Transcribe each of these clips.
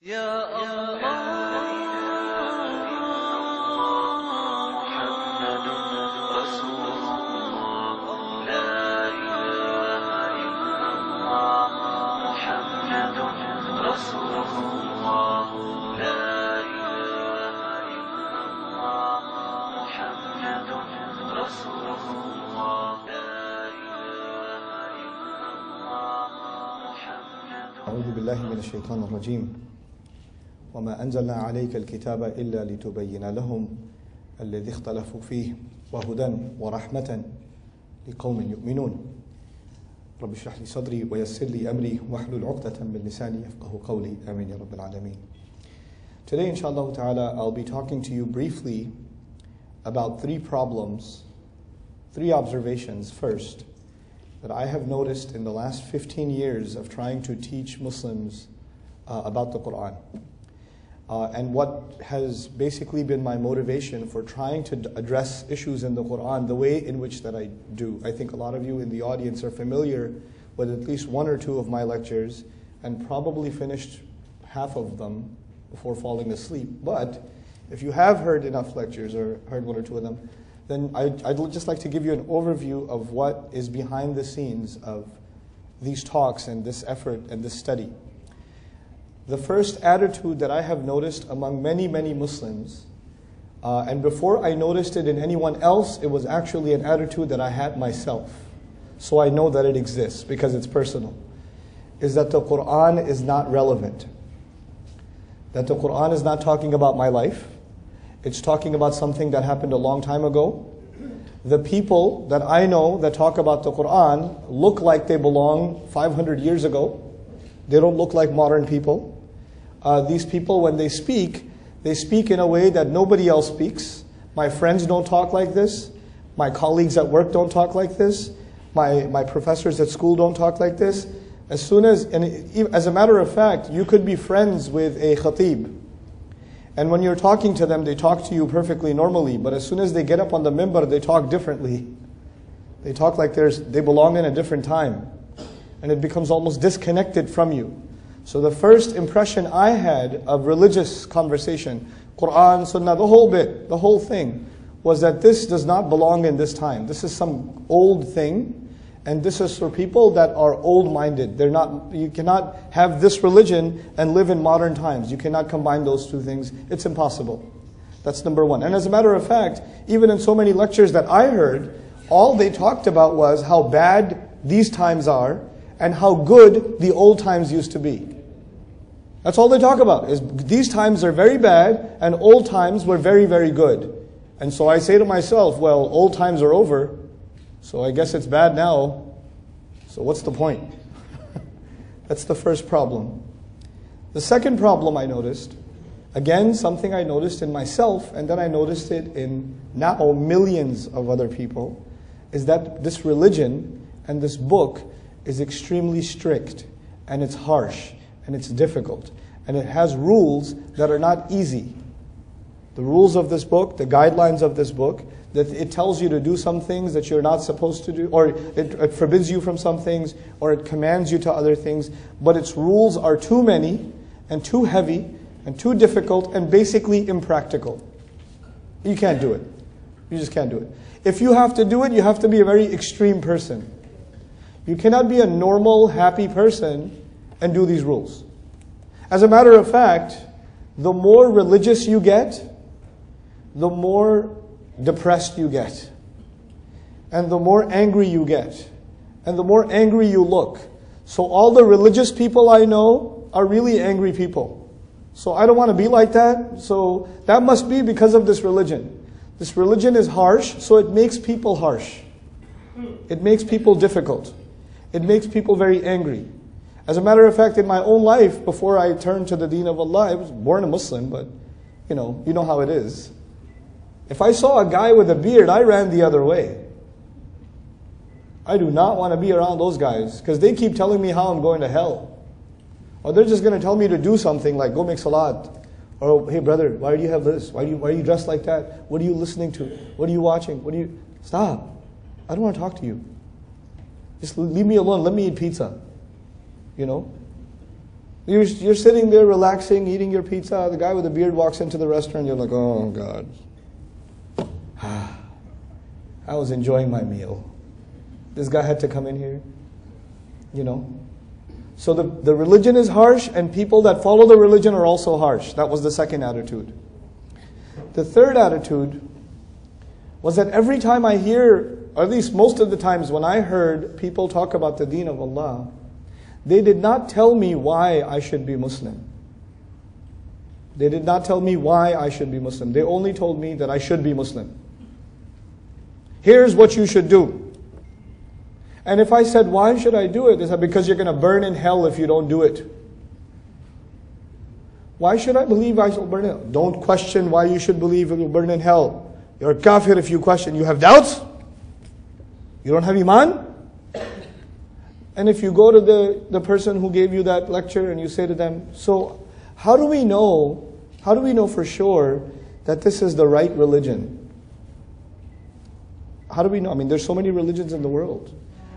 يا الله محمد رسول الله لا إله إلا الله محمد رسول الله لا إله إلا الله محمد رسول الله لا إله إلا الله محمد. أعوذ بالله من الشيطان الرجيم. وما أنزلنا عليك الكتاب إلا لتبين لهم الذي اختلفوا فيه وهدى ورحمة لقوم يؤمنون. رب اشرح لي صدري ويسر لي أمري واحلل عقدة من لساني يفقهوا قولي آمين يا رب العالمين. Today, inshallah ta'ala, I'll be talking to you briefly about three observations first, that I have noticed in the last 15 years of trying to teach Muslims about the Quran. And what has basically been my motivation for trying to address issues in the Quran the way in which that I do. I think a lot of you in the audience are familiar with at least one or two of my lectures and probably finished half of them before falling asleep. But if you have heard enough lectures or heard one or two of them, then I'd just like to give you an overview of what is behind the scenes of these talks and this effort and this study. The first attitude that I have noticed among many, many Muslims, and before I noticed it in anyone else, it was actually an attitude that I had myself. So I know that it exists because it's personal, is that the Quran is not relevant. That the Quran is not talking about my life. It's talking about something that happened a long time ago. The people that I know that talk about the Quran look like they belong 500 years ago. They don't look like modern people. These people, when they speak in a way that nobody else speaks. My friends don't talk like this. My colleagues at work don't talk like this. My professors at school don't talk like this. As a matter of fact, you could be friends with a khatib. And when you're talking to them, they talk to you perfectly normally. But as soon as they get up on the minbar, they talk differently. They talk like they belong in a different time. And it becomes almost disconnected from you. So the first impression I had of religious conversation, Quran, Sunnah, the whole thing, was that this does not belong in this time. This is some old thing, and this is for people that are old-minded. You cannot have this religion and live in modern times. You cannot combine those two things. It's impossible. That's number one. And as a matter of fact, even in so many lectures that I heard, all they talked about was how bad these times are and how good the old times used to be. That's all they talk about, is these times are very bad and old times were very, very good. And so I say to myself, well, old times are over, so I guess it's bad now. So what's the point? That's the first problem. The second problem I noticed, again, something I noticed in myself, and then I noticed it in now millions of other people, is that this religion and this book is extremely strict, and it's harsh, and it's difficult, and it has rules that are not easy. The rules of this book, the guidelines of this book, that it tells you to do some things that you're not supposed to do, or it forbids you from some things, or it commands you to other things, but its rules are too many, and too heavy, and too difficult, and basically impractical. You can't do it. You just can't do it. If you have to do it, you have to be a very extreme person. You cannot be a normal, happy person and do these rules. As a matter of fact, the more religious you get, the more depressed you get. And the more angry you get. And the more angry you look. So all the religious people I know are really angry people. So I don't want to be like that. So that must be because of this religion. This religion is harsh, so it makes people harsh. It makes people difficult. It makes people very angry. As a matter of fact, in my own life, before I turned to the deen of Allah, I was born a Muslim, but you know how it is. If I saw a guy with a beard, I ran the other way. I do not want to be around those guys, because they keep telling me how I'm going to hell. Or they're just going to tell me to do something like go make salat. Or, hey brother, why do you have this? Why are you dressed like that? What are you listening to? What are you watching? Stop. I don't want to talk to you. Just leave me alone. Let me eat pizza. You're sitting there relaxing, eating your pizza. The guy with the beard walks into the restaurant. You're like, oh God. I was enjoying my meal. This guy had to come in here. You know. So the religion is harsh, and people that follow the religion are also harsh. That was the second attitude. The third attitude was that every time I hear, or at least most of the times when I heard people talk about the deen of Allah, they did not tell me why I should be Muslim. They did not tell me why I should be Muslim. They only told me that I should be Muslim. Here's what you should do. And if I said, why should I do it? They said, because you're going to burn in hell if you don't do it. Why should I believe I shall burn in hell? Don't question why you should believe you'll burn in hell. You're a kafir if you question. You have doubts? You don't have iman? And if you go to the person who gave you that lecture and you say to them, so how do we know for sure that this is the right religion? How do we know? I mean, there's so many religions in the world.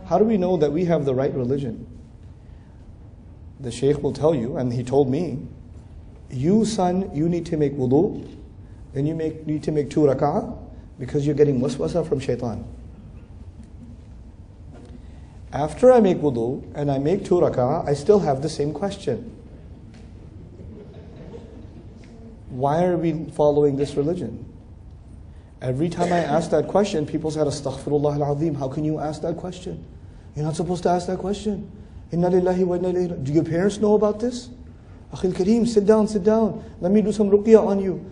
How do we know that we have the right religion? The Shaykh will tell you, and he told me, you son, you need to make wudu, then you need to make 2 rak'ah, because you're getting waswasa from shaitan. After I make wudu and I make 2 rak'ah, I still have the same question. Why are we following this religion? Every time I ask that question, people said, Astaghfirullah al-Azim, how can you ask that question? You're not supposed to ask that question. Inna lillahi wa inna ilayhi. Do your parents know about this? Akhil Kareem, sit down. Let me do some ruqyah on you.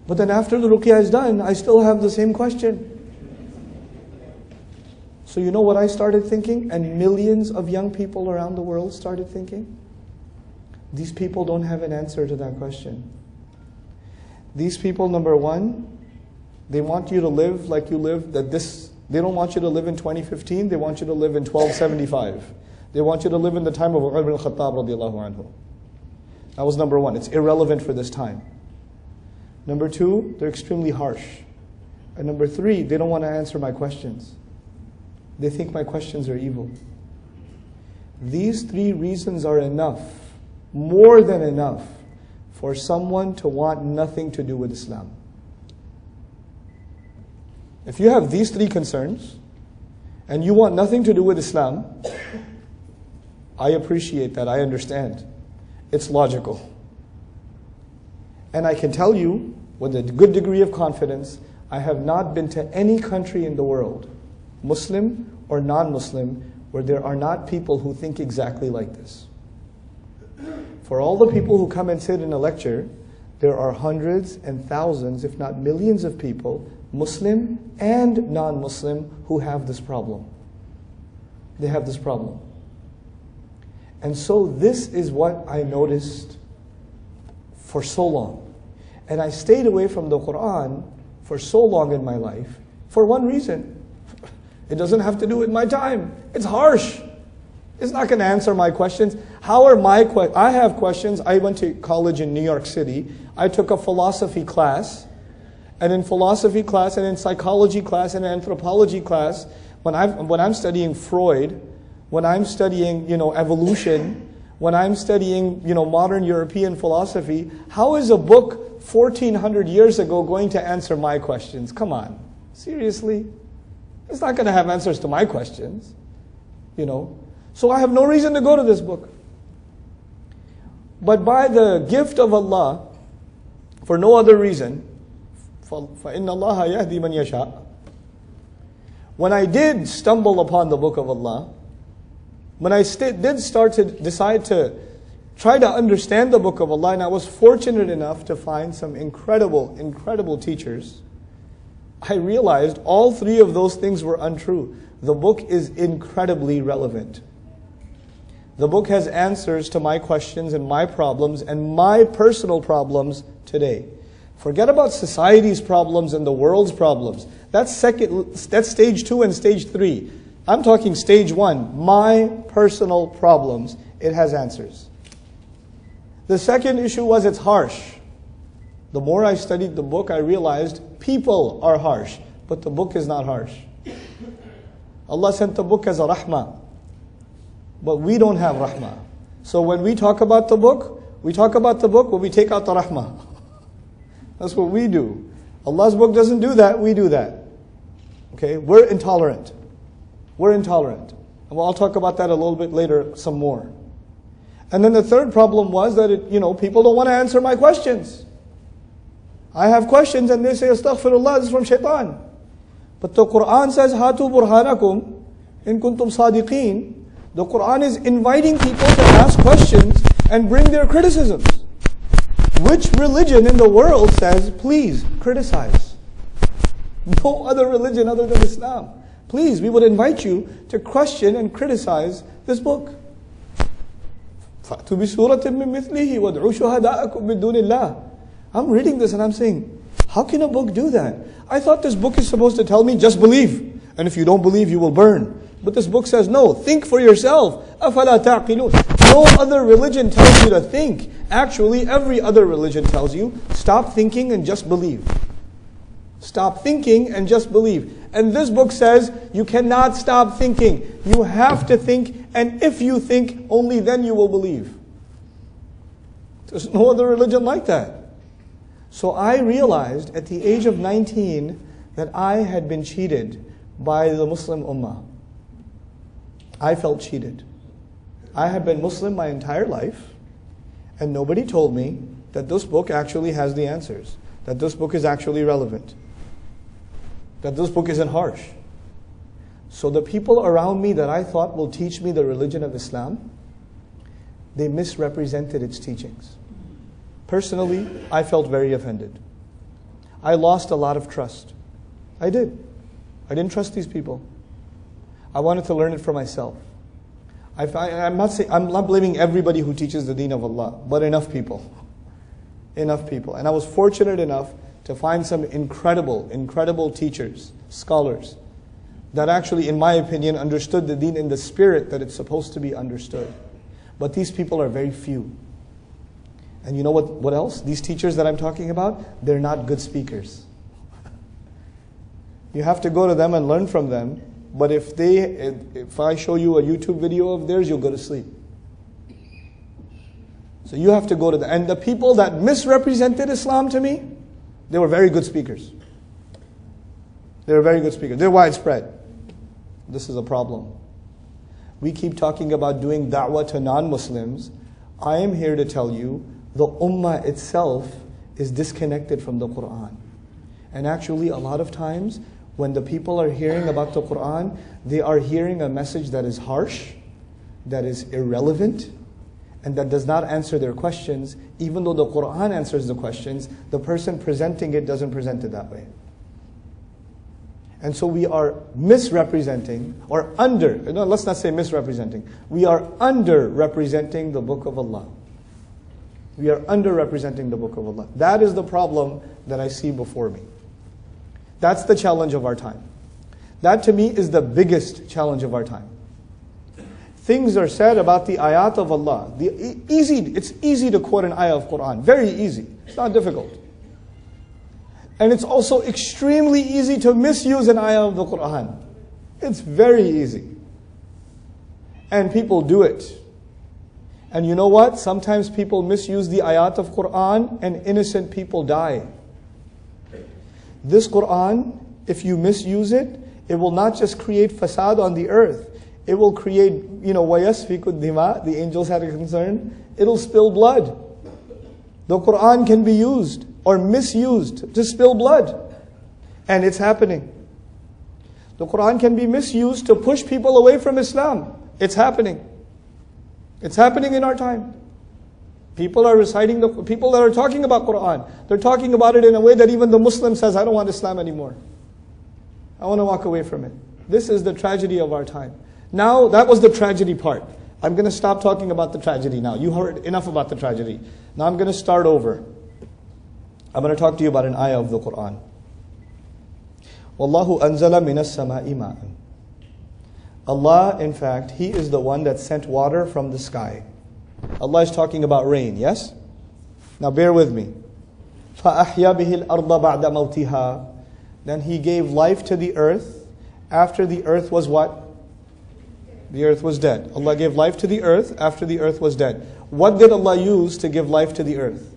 But then after the ruqyah is done, I still have the same question. So you know what I started thinking? And millions of young people around the world started thinking? These people don't have an answer to that question. These people, number one, they want you to live like you live, they don't want you to live in 2015, they want you to live in 1275. They want you to live in the time of Umar ibn Khattab radiallahu anhu. That was number one. It's irrelevant for this time. Number two, they're extremely harsh. And number three, they don't want to answer my questions. They think my questions are evil. These 3 reasons are enough, more than enough, for someone to want nothing to do with Islam. If you have these 3 concerns, and you want nothing to do with Islam, I appreciate that, I understand. It's logical. And I can tell you, with a good degree of confidence, I have not been to any country in the world, Muslim or non-Muslim, where there are not people who think exactly like this. For all the people who come and sit in a lecture, there are hundreds and thousands, if not millions of people, Muslim and non-Muslim, who have this problem. They have this problem. And so this is what I noticed for so long. And I stayed away from the Quran for so long in my life for one reason. It doesn't have to do with my time. It's harsh. It's not going to answer my questions. How are my questions? I have questions. I went to college in New York City. I took a philosophy class. And in philosophy class, and in psychology class, and in anthropology class, when I'm studying Freud, when I'm studying, evolution, when I'm studying, modern European philosophy, how is a book 1400 years ago going to answer my questions? Come on. Seriously? It's not going to have answers to my questions. So I have no reason to go to this book. But by the gift of Allah, for no other reason, فَإِنَّ اللَّهَ يَهْدِي مَنْ يَشَاءُ. When I did stumble upon the book of Allah, when I did decide to try to understand the book of Allah, and I was fortunate enough to find some incredible teachers, I realized all 3 of those things were untrue. The book is incredibly relevant. The book has answers to my questions and my problems and my personal problems today. Forget about society's problems and the world's problems. That's stage 2 and stage 3. I'm talking stage 1, my personal problems. It has answers. The second issue was it's harsh. The more I studied the book, I realized people are harsh, but the book is not harsh. Allah sent the book as a rahmah. but we don't have rahmah. So when we talk about the book, but we take out the rahmah. That's what we do. Allah's book doesn't do that, we do that. Okay, we're intolerant. We're intolerant. And I'll talk about that a little bit later, some more. And then the third problem was that people don't want to answer my questions. I have questions and they say, astaghfirullah, this is from shaitan. But the Quran says, Hatu burhanakum in kuntum sadiqeen. The Quran is inviting people to ask questions and bring their criticisms. Which religion in the world says, please, criticize? No other religion other than Islam. Please, we would invite you to question and criticize this book. فَأْتُوا بِسُورَةٍ مِّن مِثْلِهِ وَادْعُوا شُهَدَاءَكُم مِّن دُونِ اللَّهِ. I'm reading this and I'm saying, how can a book do that? I thought this book is supposed to tell me, just believe. And if you don't believe, you will burn. But this book says, no, think for yourself. أَفَلَا تَعْقِلُونَ. No other religion tells you to think. Actually, every other religion tells you, stop thinking and just believe. Stop thinking and just believe. And this book says, you cannot stop thinking. You have to think, and if you think, only then you will believe. There's no other religion like that. So I realized at the age of 19 that I had been cheated by the Muslim Ummah. I felt cheated. I had been Muslim my entire life, and nobody told me that this book actually has the answers, that this book is actually relevant, that this book isn't harsh. So the people around me that I thought will teach me the religion of Islam, they misrepresented its teachings. Personally, I felt very offended. I lost a lot of trust. I did. I didn't trust these people. I wanted to learn it for myself. I'm not blaming everybody who teaches the deen of Allah, but enough people. Enough people. And I was fortunate enough to find some incredible teachers, scholars, that actually, in my opinion, understood the deen in the spirit that it's supposed to be understood. But these people are very few. And you know what else? These teachers that I'm talking about, they're not good speakers. You have to go to them and learn from them. But if I show you a YouTube video of theirs, you'll go to sleep. So you have to go to them. And the people that misrepresented Islam to me, they were very good speakers. They were very good speakers. They're widespread. This is a problem. We keep talking about doing da'wah to non-Muslims. I am here to tell you, the ummah itself is disconnected from the Quran. And actually, a lot of times, when the people are hearing about the Quran, they are hearing a message that is harsh, that is irrelevant, and that does not answer their questions. Even though the Quran answers the questions, the person presenting it doesn't present it that way. And so we are misrepresenting, or let's not say misrepresenting. We are underrepresenting the Book of Allah. We are underrepresenting the Book of Allah. That is the problem that I see before me. That's the challenge of our time. That to me is the biggest challenge of our time. Things are said about the ayat of Allah. It's easy to quote an ayah of Quran. Very easy. It's not difficult. And it's also extremely easy to misuse an ayah of the Quran. It's very easy. And people do it. And you know what? Sometimes people misuse the ayat of Quran and innocent people die. This Quran, if you misuse it, it will not just create fasad on the earth. It will create, وَيَسْفِكُ الدِّمَاء, the angels had a concern. It'll spill blood. The Quran can be used or misused to spill blood. And it's happening. The Quran can be misused to push people away from Islam. It's happening. It's happening in our time. People are reciting, people that are talking about Quran, they're talking about it in a way that even the Muslim says, I don't want Islam anymore. I want to walk away from it. This is the tragedy of our time. Now, that was the tragedy part. I'm going to stop talking about the tragedy now. You heard enough about the tragedy. Now I'm going to start over. I'm going to talk to you about an ayah of the Quran. Wallahu anzala minas sama'i ma'an. Allah, in fact, He is the one that sent water from the sky. Allah is talking about rain, yes? Now bear with me. فَأَحْيَا بِهِ الْأَرْضَ بَعْدَ The earth was dead. Allah gave life to the earth after the earth was dead. What did Allah use to give life to the earth?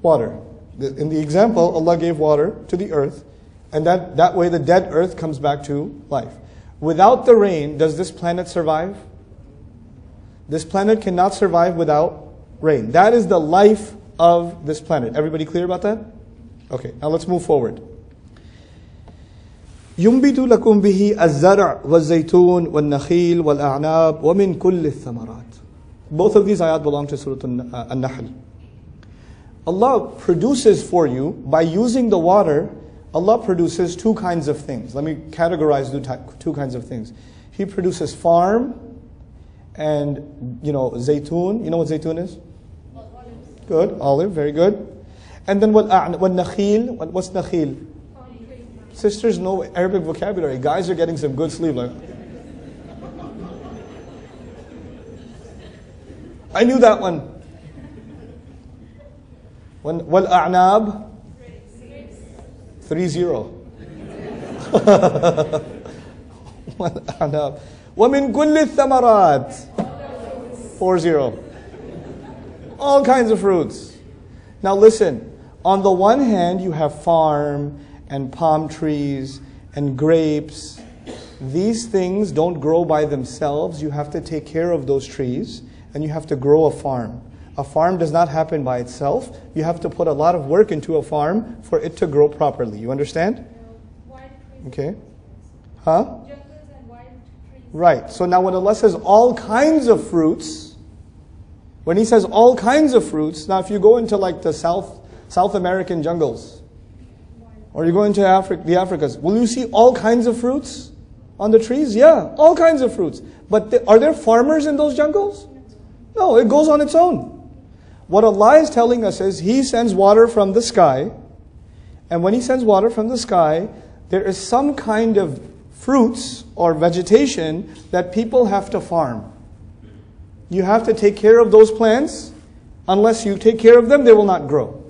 Water. In the example, Allah gave water to the earth, and that way the dead earth comes back to life. Without the rain, does this planet survive? This planet cannot survive without rain. That is the life of this planet. Everybody clear about that? Okay, now let's move forward. ينبت لكم به الزرع والزيتون والنخيل والأعناب ومن كل الثمرات. Both of these ayat belong to Surah An-Nahl. Allah produces for you, by using the water, Allah produces two kinds of things. Let me categorize two kinds of things. He produces farm and, zaytun. You know what zaytun is? Good, olive, very good. And then what nakhil? What's nakhil? Sisters know Arabic vocabulary. Guys are getting some good sleep. I knew that one. Wal a'nab? 3-0. Wal a'nab. Wa min kulli thamarat? 4-0. All kinds of fruits. Now listen, on the one hand you have farm and palm trees and grapes. These things don't grow by themselves. You have to take care of those trees and you have to grow a farm. A farm does not happen by itself. You have to put a lot of work into a farm for it to grow properly. You understand? Okay. Huh? Right. So now when Allah says all kinds of fruits, when He says all kinds of fruits, now if you go into like the South American jungles, or you go into the Africas, will you see all kinds of fruits on the trees? Yeah, all kinds of fruits. But are there farmers in those jungles? No, it goes on its own. What Allah is telling us is He sends water from the sky, and when He sends water from the sky, there is some kind of fruits or vegetation that people have to farm. You have to take care of those plants. Unless you take care of them, they will not grow.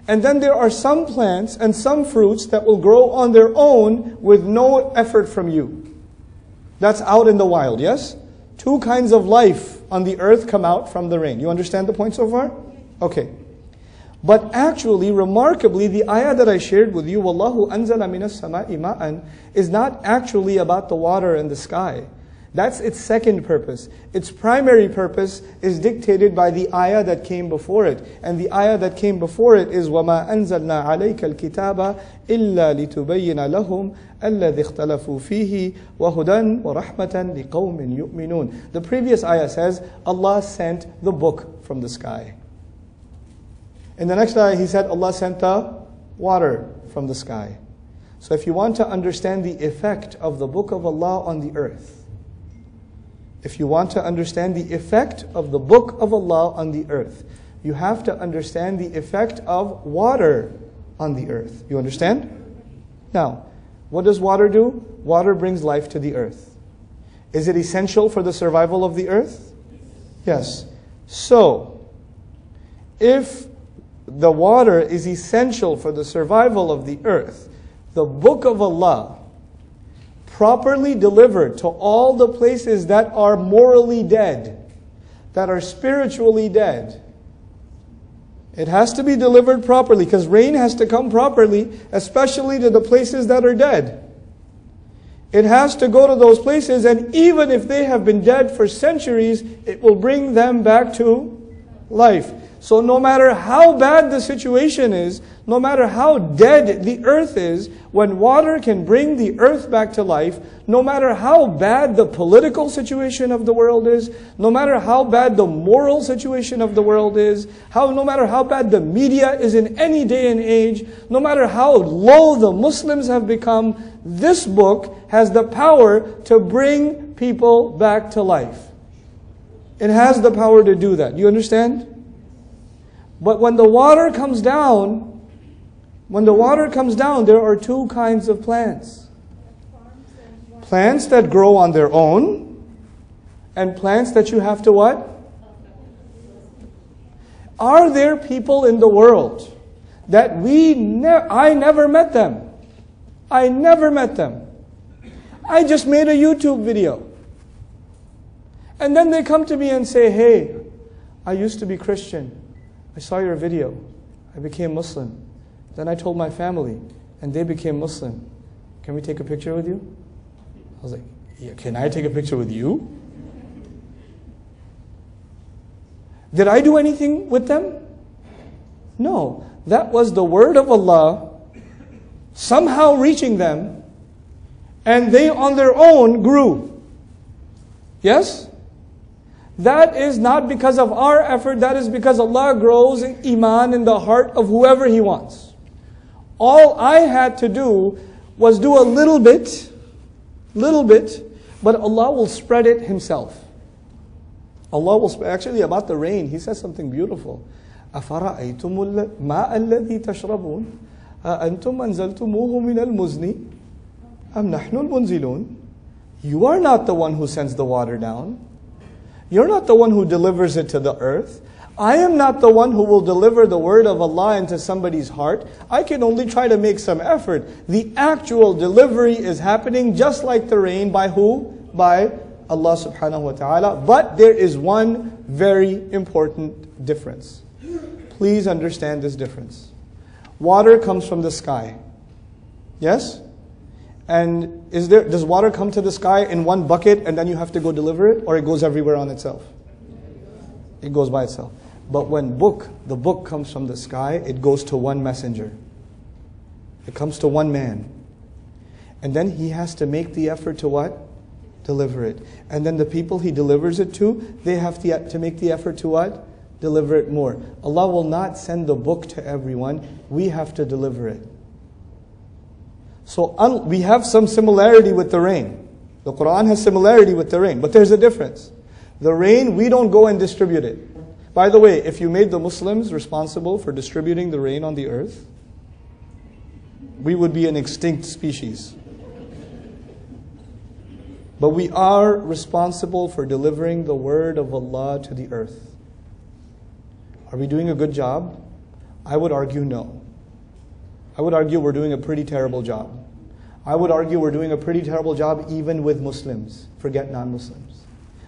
And then there are some plants and some fruits that will grow on their own with no effort from you. That's out in the wild, yes? Two kinds of life on the earth come out from the rain. You understand the point so far? Okay. But actually, remarkably, the ayah that I shared with you, وَاللَّهُ أَنزَلَ مِنَ السَّمَاءِ مَاءً, is not actually about the water and the sky. That's its second purpose. Its primary purpose is dictated by the ayah that came before it. And the ayah that came before it is وَمَا أَنزَلْنَا عَلَيْكَ الْكِتَابَ إِلَّا لِتُبَيِّنَ لَهُمْ الَّذِي اخْتَلَفُوا فِيهِ وَهُدًى وَرَحْمَةً لِقَوْمٍ يُؤْمِنُونَ. The previous ayah says, Allah sent the book from the sky. In the next ayah, He said, Allah sent the water from the sky. So if you want to understand the effect of the book of Allah on the earth, if you want to understand the effect of the book of Allah on the earth, you have to understand the effect of water on the earth. You understand? Now, what does water do? Water brings life to the earth. Is it essential for the survival of the earth? Yes. So, if the water is essential for the survival of the earth, the book of Allah, properly delivered to all the places that are morally dead, that are spiritually dead. It has to be delivered properly because rain has to come properly, especially to the places that are dead. It has to go to those places, and even if they have been dead for centuries, it will bring them back to life. So no matter how bad the situation is, no matter how dead the earth is, when water can bring the earth back to life, no matter how bad the political situation of the world is, no matter how bad the moral situation of the world is, no matter how bad the media is in any day and age, no matter how low the Muslims have become, this book has the power to bring people back to life. It has the power to do that. You understand? But when the water comes down, there are two kinds of plants. Plants that grow on their own, and plants that you have to what? Are there people in the world that I never met them? I never met them. I just made a YouTube video. And then they come to me and say, hey, I used to be Christian. I saw your video. I became Muslim. Then I told my family, and they became Muslim. Can we take a picture with you? I was like, yeah, can I take a picture with you? Did I do anything with them? No. That was the word of Allah somehow reaching them, and they on their own grew. Yes? That is not because of our effort, that is because Allah grows iman in the heart of whoever He wants. All I had to do was do a little bit, but Allah will spread it Himself. Allah will spread. Actually, about the rain, He says something beautiful. أَفَرَأَيْتُمُ الْمَاءَ الَّذِي تَشْرَبُونَ أَأَنْتُمْ أَنزَلْتُمُوهُ مِنَ الْمُزْنِ أَمْ نَحْنُ الْمُنزِلُونَ. You are not the one who sends the water down. You're not the one who delivers it to the earth. I am not the one who will deliver the word of Allah into somebody's heart. I can only try to make some effort. The actual delivery is happening just like the rain. By who? By Allah subhanahu wa ta'ala. But there is one very important difference. Please understand this difference. Water comes from the sky. Yes? And does water come to the sky in one bucket and then you have to go deliver it? Or it goes everywhere on itself? It goes by itself. But when the book comes from the sky, it goes to one messenger. It comes to one man. And then he has to make the effort to what? Deliver it. And then the people he delivers it to, they have to make the effort to what? Deliver it more. Allah will not send the book to everyone. We have to deliver it. So we have some similarity with the rain. The Quran has similarity with the rain, but there's a difference. The rain, we don't go and distribute it. By the way, if you made the Muslims responsible for distributing the rain on the earth, we would be an extinct species. But we are responsible for delivering the word of Allah to the earth. Are we doing a good job? I would argue no. I would argue we're doing a pretty terrible job. I would argue we're doing a pretty terrible job even with Muslims. Forget non-Muslims.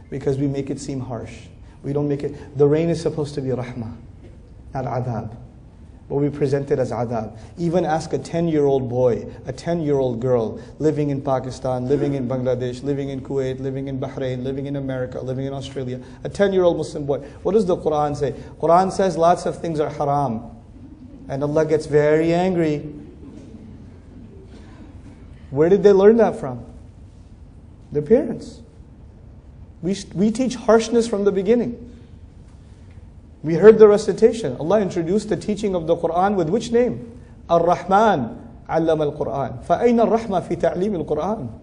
Because we make it seem harsh. We don't make it. The rain is supposed to be rahmah, not adhab. But we present it as adhab. Even ask a 10-year-old boy, a 10-year-old girl, living in Pakistan, living in Bangladesh, living in Kuwait, living in Bahrain, living in America, living in Australia, a 10-year-old Muslim boy. What does the Quran say? Quran says lots of things are haram. And Allah gets very angry. Where did they learn that from? Their parents. We teach harshness from the beginning. We heard the recitation. Allah introduced the teaching of the Quran with which name? Ar-Rahman allama al-Quran. فَأَيْنَ الرَّحْمَةِ فِي تَعْلِيمِ الْقُرْآنِ.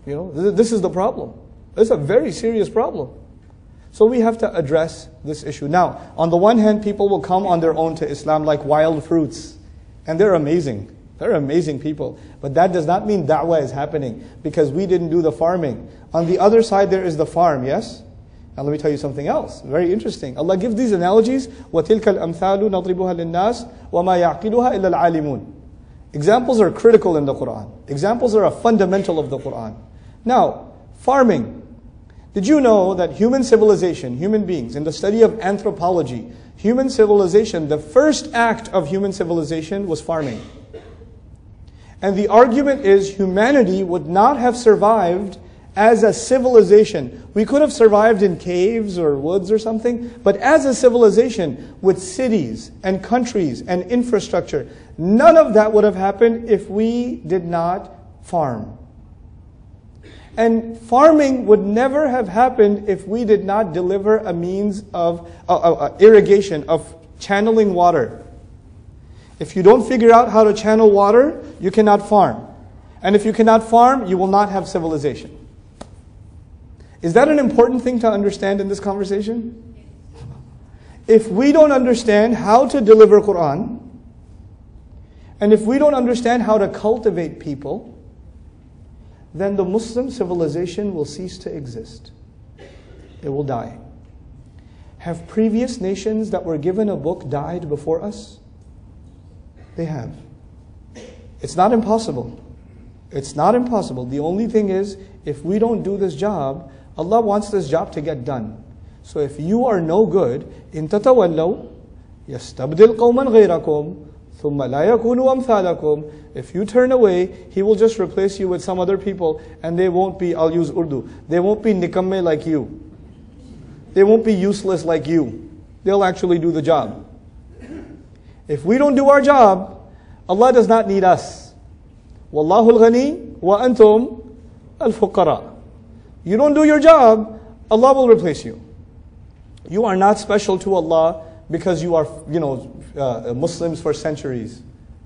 You know, this is the problem. It's a very serious problem. So we have to address this issue. Now, on the one hand, people will come on their own to Islam like wild fruits. And they're amazing. They're amazing people. But that does not mean da'wah is happening because we didn't do the farming. On the other side, there is the farm, yes? Now let me tell you something else. Very interesting. Allah gives these analogies. وَتِلْكَ الْأَمْثَالُ نَضْرِبُهَا لِلنَّاسِ وَمَا يَعْقِلُهَا إِلَّا الْعَالِمُونَ. Examples are critical in the Quran. Examples are a fundamental of the Quran. Now, farming. Did you know that human civilization, human beings, in the study of anthropology, human civilization, the first act of human civilization was farming. And the argument is humanity would not have survived as a civilization. We could have survived in caves or woods or something, but as a civilization with cities and countries and infrastructure, none of that would have happened if we did not farm. And farming would never have happened if we did not deliver a means of irrigation, of channeling water. If you don't figure out how to channel water, you cannot farm. And if you cannot farm, you will not have civilization. Is that an important thing to understand in this conversation? If we don't understand how to deliver Quran, and if we don't understand how to cultivate people, then the Muslim civilization will cease to exist. It will die. Have previous nations that were given a book died before us? They have. It's not impossible. It's not impossible. The only thing is, if we don't do this job, Allah wants this job to get done. So if you are no good, إِن تَتَوَلَّوْا يَسْتَبْدِلْ قَوْمًا غَيْرَكُمْ ثُمَّ لَا يَكُونُوا أَمْثَالَكُمْ. If you turn away, He will just replace you with some other people, and they won't be, I'll use Urdu, they won't be nikamme like you. They won't be useless like you. They'll actually do the job. If we don't do our job, Allah does not need us. Wallahu al-ghani wa antum al-fuqara. You don't do your job, Allah will replace you. You are not special to Allah because you are, Muslims for centuries.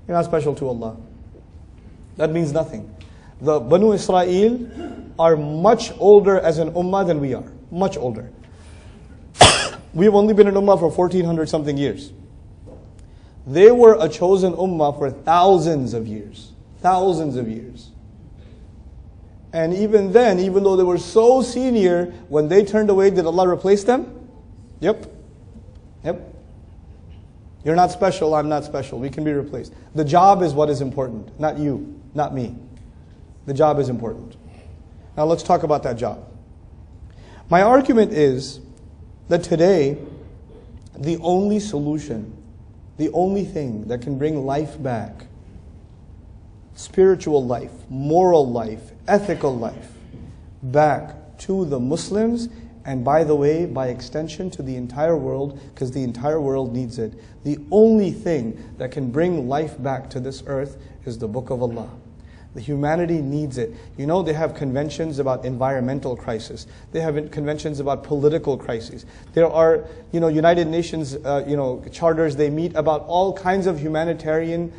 You're not special to Allah. That means nothing. The Banu Israel are much older as an ummah than we are. Much older. We've only been an ummah for 1400 something years. They were a chosen ummah for thousands of years. Thousands of years. And even then, even though they were so senior, when they turned away, did Allah replace them? Yep. You're not special, I'm not special. We can be replaced. The job is what is important, not you, not me. The job is important. Now let's talk about that job. My argument is that today, the only solution, the only thing that can bring life back, spiritual life, moral life, ethical life, back to the Muslims, and by the way, by extension to the entire world, because the entire world needs it. The only thing that can bring life back to this earth is the Book of Allah. The humanity needs it. You know, they have conventions about environmental crisis. They have conventions about political crises. There are, United Nations, charters. They meet about all kinds of humanitarian,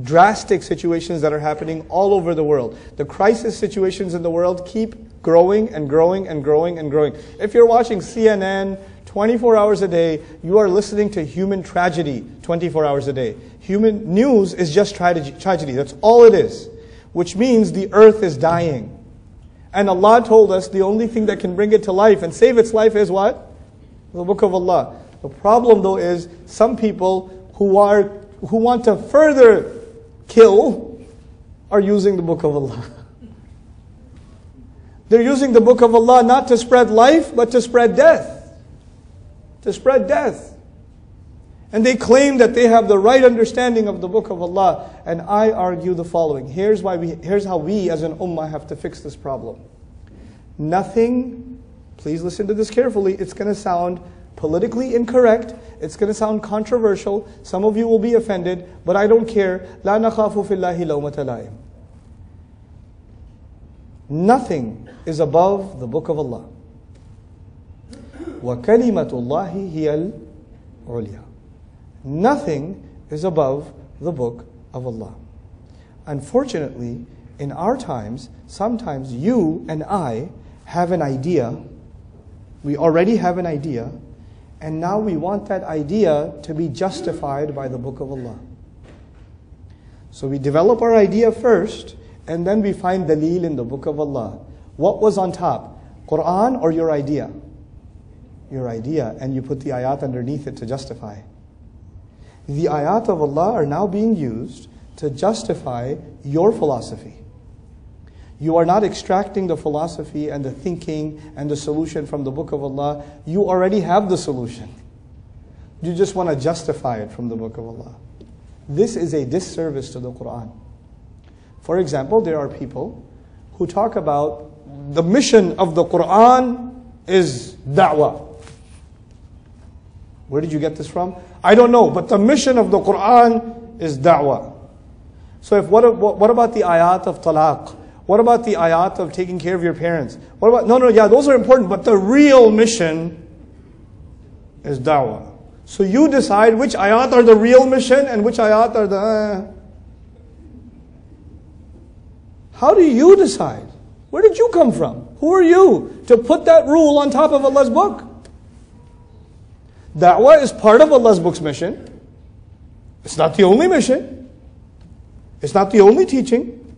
drastic situations that are happening all over the world. The crisis situations in the world keep growing and growing and growing and growing. If you're watching CNN 24 hours a day, you are listening to human tragedy 24 hours a day. Human news is just tragedy. That's all it is. Which means the earth is dying. And Allah told us the only thing that can bring it to life and save its life is what? The Book of Allah. The problem though is some people who want to further kill are using the Book of Allah. They're using the Book of Allah not to spread life, but to spread death. To spread death. And they claim that they have the right understanding of the Book of Allah. And I argue the following. Here's how we as an ummah have to fix this problem. Nothing, please listen to this carefully, it's going to sound politically incorrect, it's going to sound controversial, some of you will be offended, but I don't care. لا نخاف في الله لومة لائم. Nothing is above the Book of Allah. وَكَلِمَةُ اللَّهِ هِيَ الْعُلْيَا. Nothing is above the Book of Allah. Unfortunately, in our times, sometimes you and I have an idea, we already have an idea, and now we want that idea to be justified by the Book of Allah. So we develop our idea first, and then we find daleel in the Book of Allah. What was on top? Quran or your idea? Your idea, and you put the ayat underneath it to justify. The ayat of Allah are now being used to justify your philosophy. You are not extracting the philosophy and the thinking and the solution from the Book of Allah. You already have the solution. You just want to justify it from the Book of Allah. This is a disservice to the Quran. For example, there are people who talk about the mission of the Quran is da'wah. Where did you get this from? I don't know, but the mission of the Quran is da'wah. So what about the ayat of talaq? What about the ayat of taking care of your parents? What about, yeah, those are important, but the real mission is da'wah. So you decide which ayat are the real mission and which ayat are the... How do you decide? Where did you come from? Who are you to put that rule on top of Allah's book? Da'wah is part of Allah's book's mission. It's not the only mission. It's not the only teaching.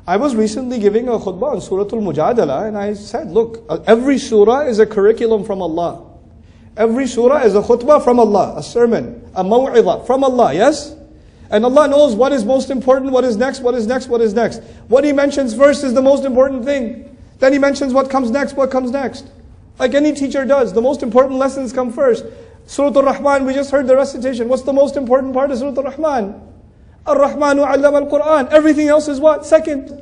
I was recently giving a khutbah on Surah Al-Mujadala, and I said, look, every surah is a curriculum from Allah. Every surah is a khutbah from Allah, a sermon, a maw'idah from Allah, yes? And Allah knows what is most important, what is next, what is next, what is next. What He mentions first is the most important thing. Then He mentions what comes next, what comes next. Like any teacher does, the most important lessons come first. Surah Al-Rahman, we just heard the recitation. What's the most important part of Surah Al-Rahman? Ar-Rahmanu 'allama al-Qur'an. Everything else is what? Second.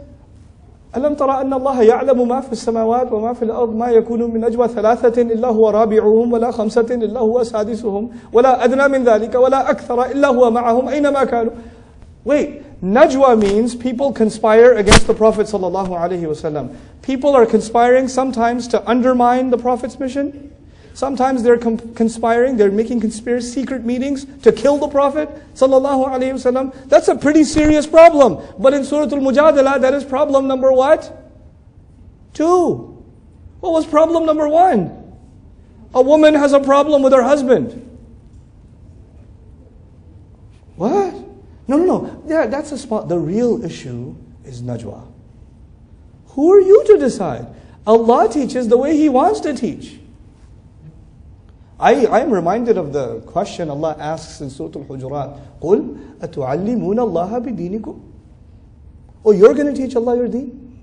ألم ترى أن الله يعلم ما في السماوات وما في الأرض ما يكون من نجوى ثلاثة إلا هو رابعهم ولا خمسة إلا هو سادسهم ولا أدنى من ذلك ولا أكثر إلا هو معهم أينما كانوا. Wait, Najwa means people conspire against the Prophet ﷺ. People are conspiring sometimes to undermine the Prophet's mission. Sometimes they're conspiring, they're making secret meetings to kill the Prophet ﷺ. That's a pretty serious problem. But in Surah Al-Mujadala, that is problem number what? 2. What was problem number 1? A woman has a problem with her husband. What? No. Yeah, that's a spot. The real issue is Najwa. Who are you to decide? Allah teaches the way He wants to teach. I am reminded of the question Allah asks in Surah Al-Hujurat. قُلْ أَتُعَلِّمُونَ اللَّهَ بِدِينِكُمْ. Oh, you're going to teach Allah your deen?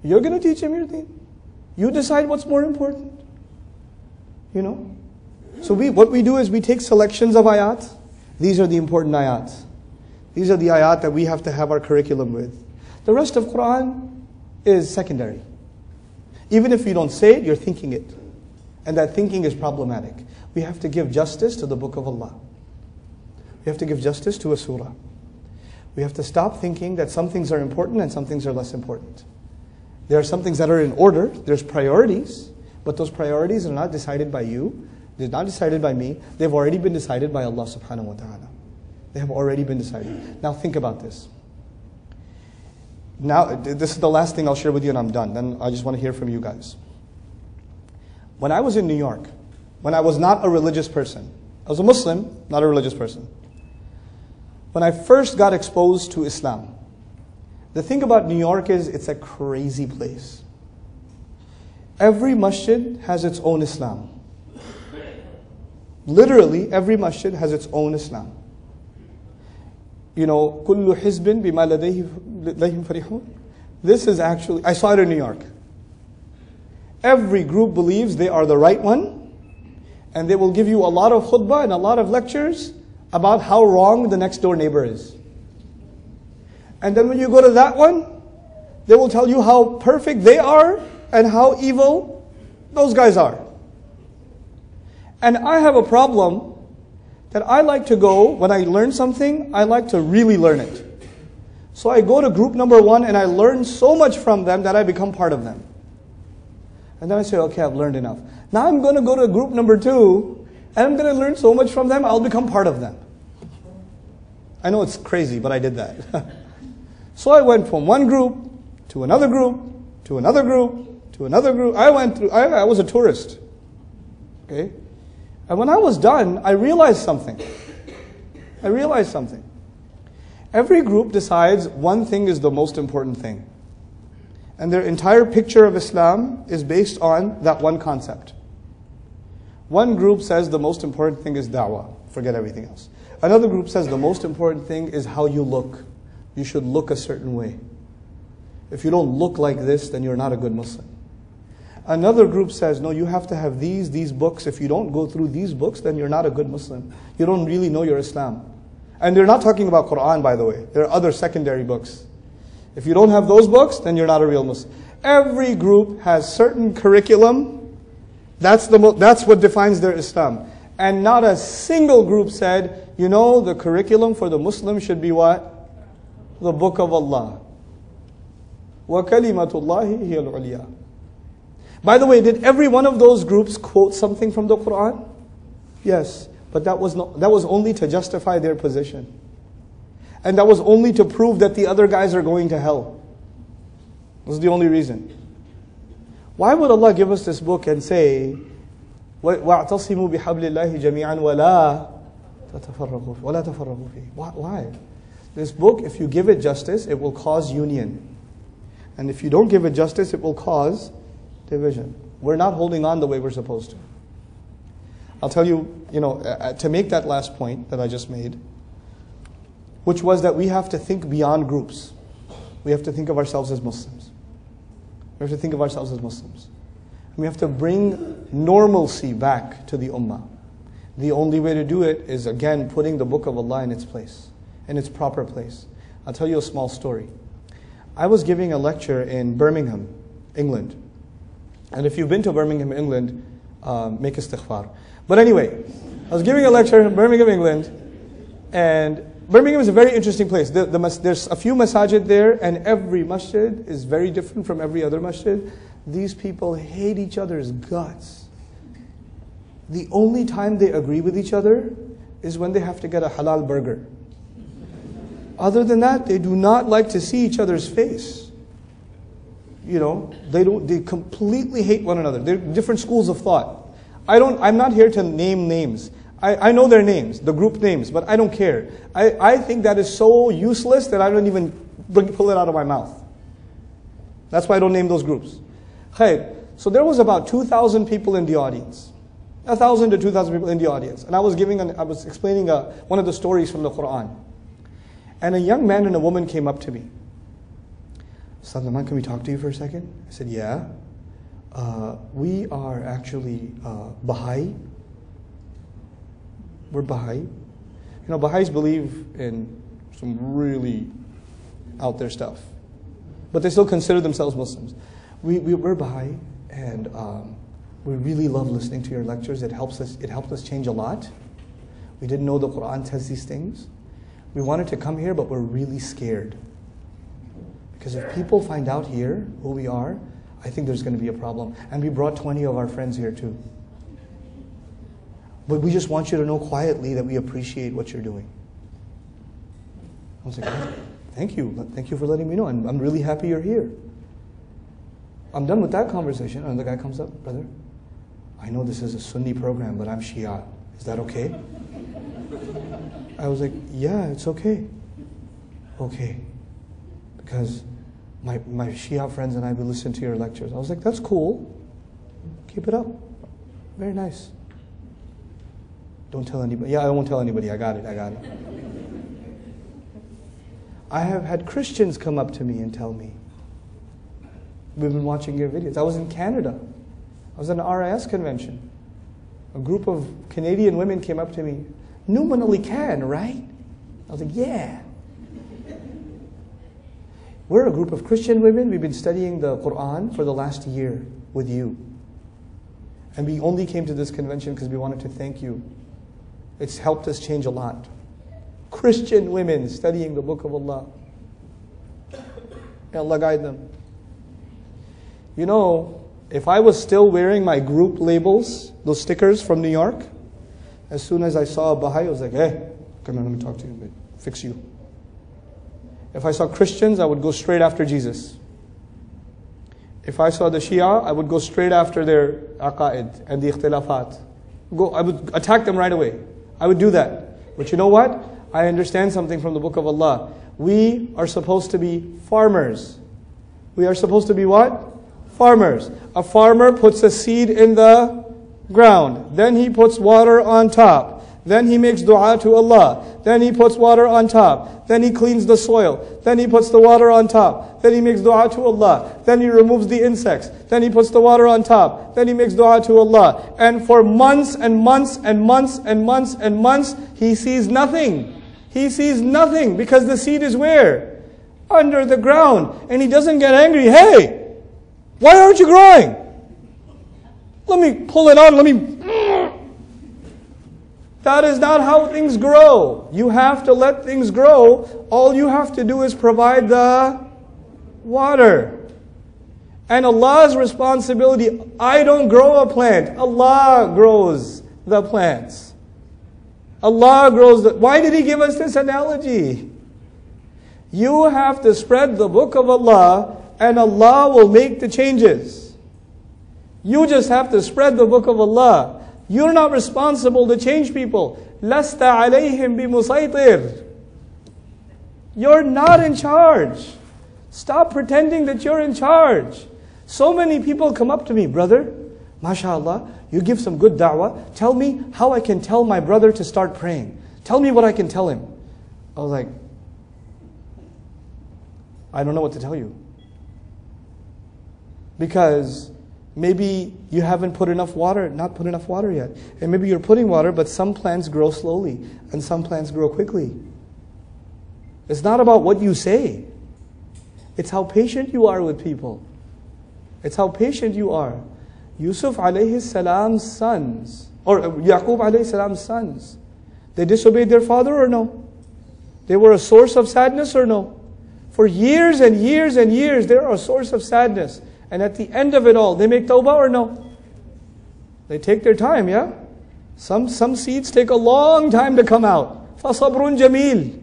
You're going to teach Him your deen? You decide what's more important. You know? So what we do is we take selections of ayat. These are the important ayat. These are the ayat that we have to have our curriculum with. The rest of Quran is secondary. Even if you don't say it, you're thinking it. And that thinking is problematic. We have to give justice to the Book of Allah. We have to give justice to a surah. We have to stop thinking that some things are important and some things are less important. There are some things that are in order. There's priorities. But those priorities are not decided by you. They're not decided by me. They've already been decided by Allah subhanahu wa ta'ala. They have already been decided. Now think about this. Now, this is the last thing I'll share with you and I'm done. Then I just want to hear from you guys. When I was in New York, when I was not a religious person, I was a Muslim, not a religious person. When I first got exposed to Islam, the thing about New York is it's a crazy place. Every masjid has its own Islam. Literally, every masjid has its own Islam. You know, كُلُّ حِزْبٍ بِمَا لَدَيْهِمْ فَرِحُونَ. This is actually, I saw it in New York. Every group believes they are the right one, and they will give you a lot of khutbah and a lot of lectures about how wrong the next door neighbor is. And then when you go to that one, they will tell you how perfect they are and how evil those guys are. And I have a problem that I like to go, when I learn something, I like to really learn it. So I go to group number 1 and I learn so much from them that I become part of them. And then I say, okay, I've learned enough. Now I'm going to go to group number 2, and I'm going to learn so much from them, I'll become part of them. I know it's crazy, but I did that. So I went from one group, to another group, to another group, to another group. I was a tourist. Okay? And when I was done, I realized something. Every group decides one thing is the most important thing. And their entire picture of Islam is based on that one concept. One group says the most important thing is da'wah. Forget everything else. Another group says the most important thing is how you look. You should look a certain way. If you don't look like this, then you're not a good Muslim. Another group says, no, you have to have these books. If you don't go through these books, then you're not a good Muslim. You don't really know your Islam. And they're not talking about Quran, by the way. There are other secondary books. If you don't have those books, then you're not a real Muslim. Every group has certain curriculum. That's what defines their Islam. And not a single group said, you know, the curriculum for the Muslim should be what? The Book of Allah. وَكَلِمَةُ اللَّهِ هِيَ الْعُلْيَا. By the way, did every one of those groups quote something from the Quran? Yes, but that was only to justify their position. And that was only to prove that the other guys are going to hell. That was the only reason. Why would Allah give us this book and say, وَاعْتَصِمُوا بِحَبْلِ اللَّهِ جَمِيعًا وَلَا تَفَرَّقُوا فِيهِ. Why? This book, if you give it justice, it will cause union. And if you don't give it justice, it will cause division. We're not holding on the way we're supposed to. I'll tell you, to make that last point that I just made, which was that we have to think beyond groups. We have to think of ourselves as Muslims. We have to think of ourselves as Muslims. We have to bring normalcy back to the ummah. The only way to do it is, again, putting the book of Allah in its place, in its proper place. I'll tell you a small story. I was giving a lecture in Birmingham, England. And if you've been to Birmingham, England, make istighfar. But anyway, I was giving a lecture in Birmingham, England, and Birmingham is a very interesting place. There's a few masajid there, and every masjid is very different from every other masjid. These people hate each other's guts. The only time they agree with each other is when they have to get a halal burger. Other than that, they do not like to see each other's face. You know, they completely hate one another. They're different schools of thought. I'm not here to name names. I know their names, the group names, but I don't care. I think that is so useless that I don't even pull it out of my mouth. That's why I don't name those groups. Khair. So there was about 2,000 people in the audience. 1,000 to 2,000 people in the audience. And I was explaining one of the stories from the Quran. And a young man and a woman came up to me. Ustad Nouman, can we talk to you for a second? I said, yeah. We are actually Baha'i. We're Baha'i. You know, Baha'is believe in some really out there stuff. But they still consider themselves Muslims. We're Baha'i, and we really love listening to your lectures. It helped us change a lot. We didn't know the Quran says these things. We wanted to come here, but we're really scared. Because if people find out here who we are, I think there's going to be a problem. And we brought 20 of our friends here too. But we just want you to know quietly that we appreciate what you're doing. I was like, oh, thank you. Thank you for letting me know. I'm really happy you're here. I'm done with that conversation. And the guy comes up, brother, I know this is a Sunni program, but I'm Shia. Is that okay? I was like, yeah, it's okay. Okay. Because my Shia friends and I, we listen to your lectures. I was like, that's cool. Keep it up. Very nice. Don't tell anybody. Yeah, I won't tell anybody. I got it. I have had Christians come up to me and tell me, we've been watching your videos. I was in Canada. I was at an RIS convention. A group of Canadian women came up to me. Nouman Ali Khan, right? I was like, yeah. We're a group of Christian women. We've been studying the Quran for the last year with you. And we only came to this convention because we wanted to thank you. It's helped us change a lot. Christian women studying the Book of Allah. May Allah guide them. You know, if I was still wearing my group labels, those stickers from New York, as soon as I saw a Baha'i, I was like, hey, come here, let me talk to you, fix you. If I saw Christians, I would go straight after Jesus. If I saw the Shia, I would go straight after their aqaid and the ikhtilafat. I would attack them right away. I would do that. But you know what? I understand something from the Book of Allah. We are supposed to be farmers. We are supposed to be what? Farmers. A farmer puts a seed in the ground. Then he puts water on top. Then he makes dua to Allah. Then he puts water on top. Then he cleans the soil. Then he puts the water on top. Then he makes dua to Allah. Then he removes the insects. Then he puts the water on top. Then he makes dua to Allah. And for months and months and months and months and months, he sees nothing. He sees nothing because the seed is where? Under the ground. And he doesn't get angry. Hey, why aren't you growing? Let me pull it out. That is not how things grow. You have to let things grow. All you have to do is provide the water. And Allah's responsibility, I don't grow a plant. Allah grows the plants. Allah grows the... Why did He give us this analogy? You have to spread the book of Allah and Allah will make the changes. You just have to spread the book of Allah. You're not responsible to change people. لَسْتَ عَلَيْهِمْ بِمُسَيْطِرٍ. You're not in charge. Stop pretending that you're in charge. So many people come up to me, brother, mashallah, you give some good da'wah. Tell me how I can tell my brother to start praying. Tell me what I can tell him. I was like, I don't know what to tell you. Because maybe you haven't put enough water, not put enough water yet. And maybe you're putting water, but some plants grow slowly and some plants grow quickly. It's not about what you say. It's how patient you are with people. It's how patient you are. Yusuf alayhi salam's sons, or Yaqub alayhi salam's sons, they disobeyed their father or no? They were a source of sadness or no? For years and years and years, they are a source of sadness. And at the end of it all, they make tawbah or no? They take their time, yeah? Some seeds take a long time to come out. فَصَبْرٌ جَمِيلٌ.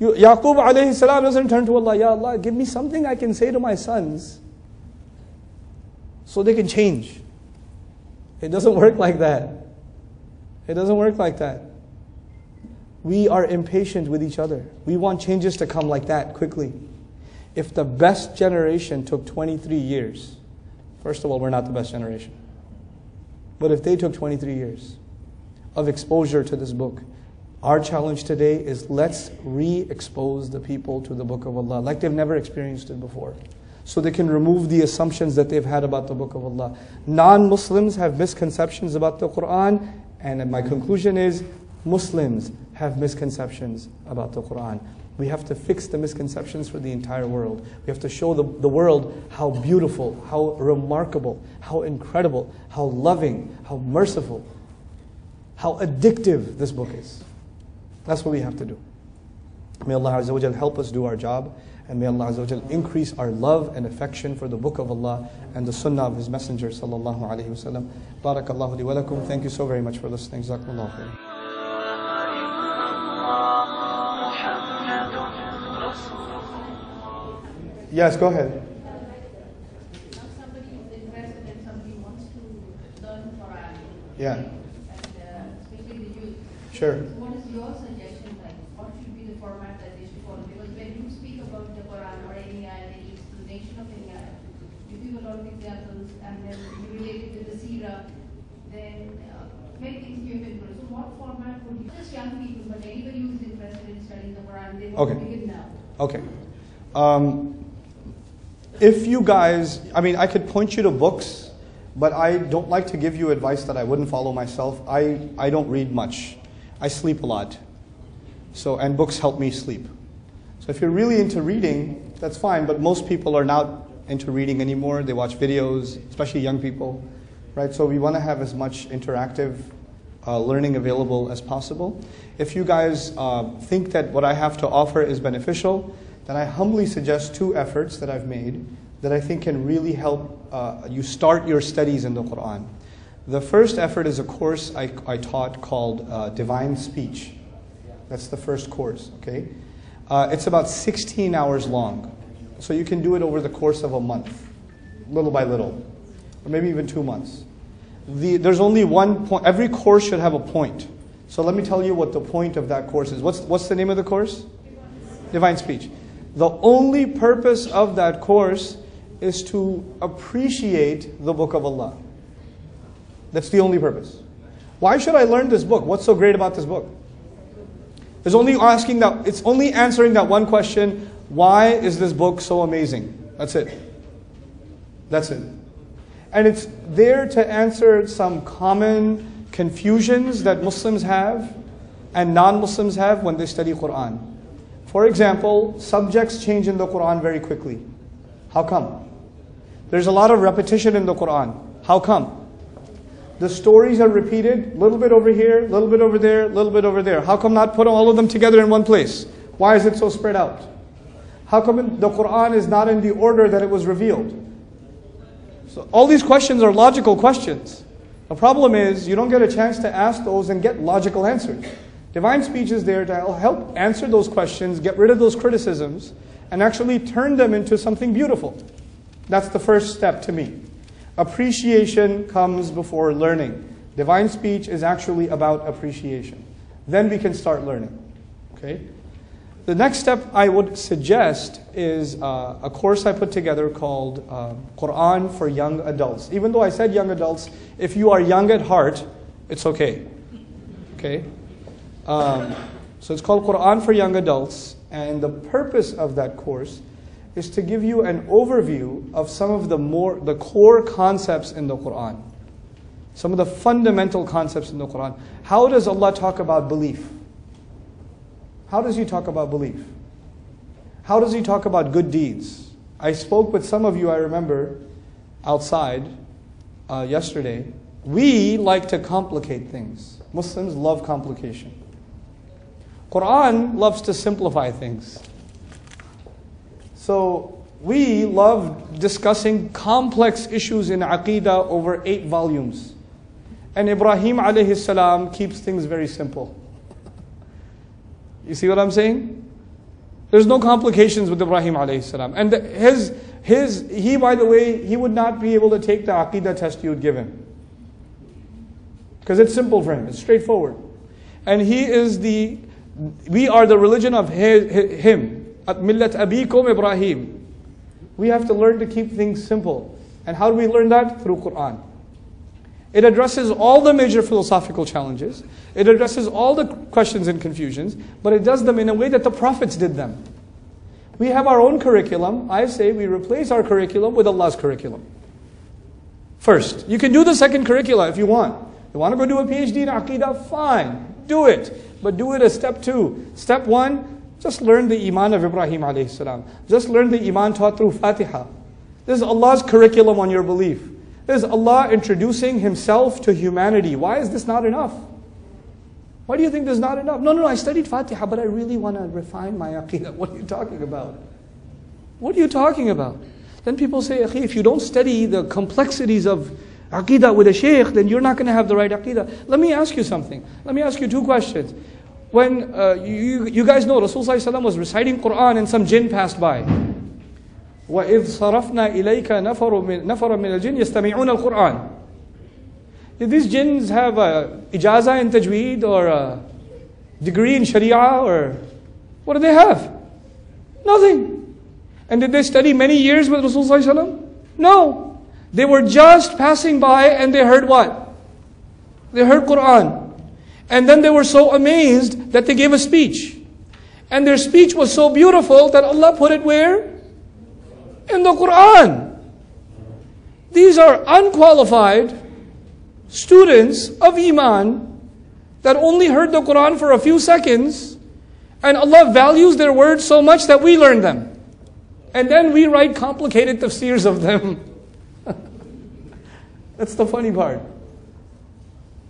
Yaqub alayhi salam doesn't turn to Allah, Ya Allah, give me something I can say to my sons so they can change. It doesn't work like that. It doesn't work like that. We are impatient with each other. We want changes to come like that, quickly. If the best generation took 23 years, first of all, we're not the best generation. But if they took 23 years of exposure to this book, our challenge today is let's re-expose the people to the book of Allah like they've never experienced it before, so they can remove the assumptions that they've had about the book of Allah. Non-Muslims have misconceptions about the Quran, and my conclusion is Muslims have misconceptions about the Quran. We have to fix the misconceptions for the entire world. We have to show the world how beautiful, how remarkable, how incredible, how loving, how merciful, how addictive this book is. That's what we have to do. May Allah Azza wa Jal help us do our job, and may Allah Azza wa Jal increase our love and affection for the book of Allah and the sunnah of His Messenger sallallahu alayhi wa sallam. Barakallahu li wa lakum. Thank you so very much for listening. Jazakumullahu khairan. Yes, go ahead. Now somebody is interested and somebody wants to learn Quran. Yeah. And especially the youth. Sure. What is your suggestion, like what should be the format that they should follow? Because when you speak about the Quran or any ayah, any explanation of any ayah, you give a lot of examples and then you relate it to the seerah, then many things you have been. So what format would you, just young people, but anybody who is interested in studying the Quran, they want to begin now? Okay. If you guys, I could point you to books, but I don't like to give you advice that I wouldn't follow myself. I don't read much. I sleep a lot. And books help me sleep. So if you're really into reading, that's fine, but most people are not into reading anymore. They watch videos, especially young people, right? So we want to have as much interactive learning available as possible. If you guys think that what I have to offer is beneficial, then I humbly suggest two efforts that I've made that I think can really help you start your studies in the Quran. The first effort is a course I taught called Divine Speech. That's the first course, okay? It's about 16 hours long. So you can do it over the course of a month, little by little, or maybe even 2 months. There's only one point. Every course should have a point. So let me tell you what the point of that course is. What's the name of the course? Divine Speech. The only purpose of that course is to appreciate the book of Allah. That's the only purpose. Why should I learn this book? What's so great about this book? It's only answering that one question, why is this book so amazing? That's it. That's it. And it's there to answer some common confusions that Muslims have and non-Muslims have when they study Quran. For example, subjects change in the Quran very quickly. How come? There's a lot of repetition in the Quran. How come? The stories are repeated, a little bit over here, a little bit over there, a little bit over there. How come not put all of them together in one place? Why is it so spread out? How come the Quran is not in the order that it was revealed? So all these questions are logical questions. The problem is you don't get a chance to ask those and get logical answers. Divine Speech is there to help answer those questions, get rid of those criticisms, and actually turn them into something beautiful. That's the first step to me. Appreciation comes before learning. Divine Speech is actually about appreciation. Then we can start learning. Okay? The next step I would suggest is a course I put together called Quran for Young Adults. Even though I said young adults, if you are young at heart, it's okay. Okay? So it's called Quran for Young Adults, and the purpose of that course is to give you an overview of some of the core concepts in the Quran. Some of the fundamental concepts in the Quran. How does Allah talk about belief? How does He talk about belief? How does He talk about good deeds? I spoke with some of you, I remember, outside yesterday. We like to complicate things. Muslims love complication. Quran loves to simplify things. So we love discussing complex issues in Aqidah over 8 volumes. And Ibrahim alayhi salam keeps things very simple. You see what I'm saying? There's no complications with Ibrahim alayhi salam. And he, by the way, he would not be able to take the Aqidah test you would give him. Because it's simple for him, it's straightforward. And we are the religion of him. Millat abikum Ibrahim. We have to learn to keep things simple. And how do we learn that? Through Quran. It addresses all the major philosophical challenges. It addresses all the questions and confusions, but it does them in a way that the prophets did them. We have our own curriculum. I say we replace our curriculum with Allah's curriculum. First, you can do the second curricula if you want. You want to go do a PhD in Aqidah? Fine, do it. But do it as step 2. Step 1, just learn the Iman of Ibrahim alayhi salam. Just learn the Iman taught through Fatiha. This is Allah's curriculum on your belief. This is Allah introducing Himself to humanity. Why is this not enough? Why do you think this is not enough? No, I studied Fatiha, but I really want to refine my Aqidah. What are you talking about? What are you talking about? Then people say, Akhi, if you don't study the complexities of Aqidah with a shaykh, then you're not going to have the right Aqidah. Let me ask you something. Let me ask you 2 questions. When you guys know Rasulullah ﷺ was reciting Quran and some jinn passed by. وَإِذْ صَرَفْنَا إِلَيْكَ نَفَرًا مِنَ الْجِنِّ يَسْتَمِعُونَ الْقُرْآنِ. Did these jinns have a ijazah in tajweed or a degree in sharia, or what do they have? Nothing. And did they study many years with Rasulullah ﷺ? No. They were just passing by and they heard what? They heard Quran. And then they were so amazed that they gave a speech. And their speech was so beautiful that Allah put it where? In the Quran. These are unqualified students of Iman that only heard the Quran for a few seconds, and Allah values their words so much that we learn them. And then we write complicated tafsirs of them. That's the funny part.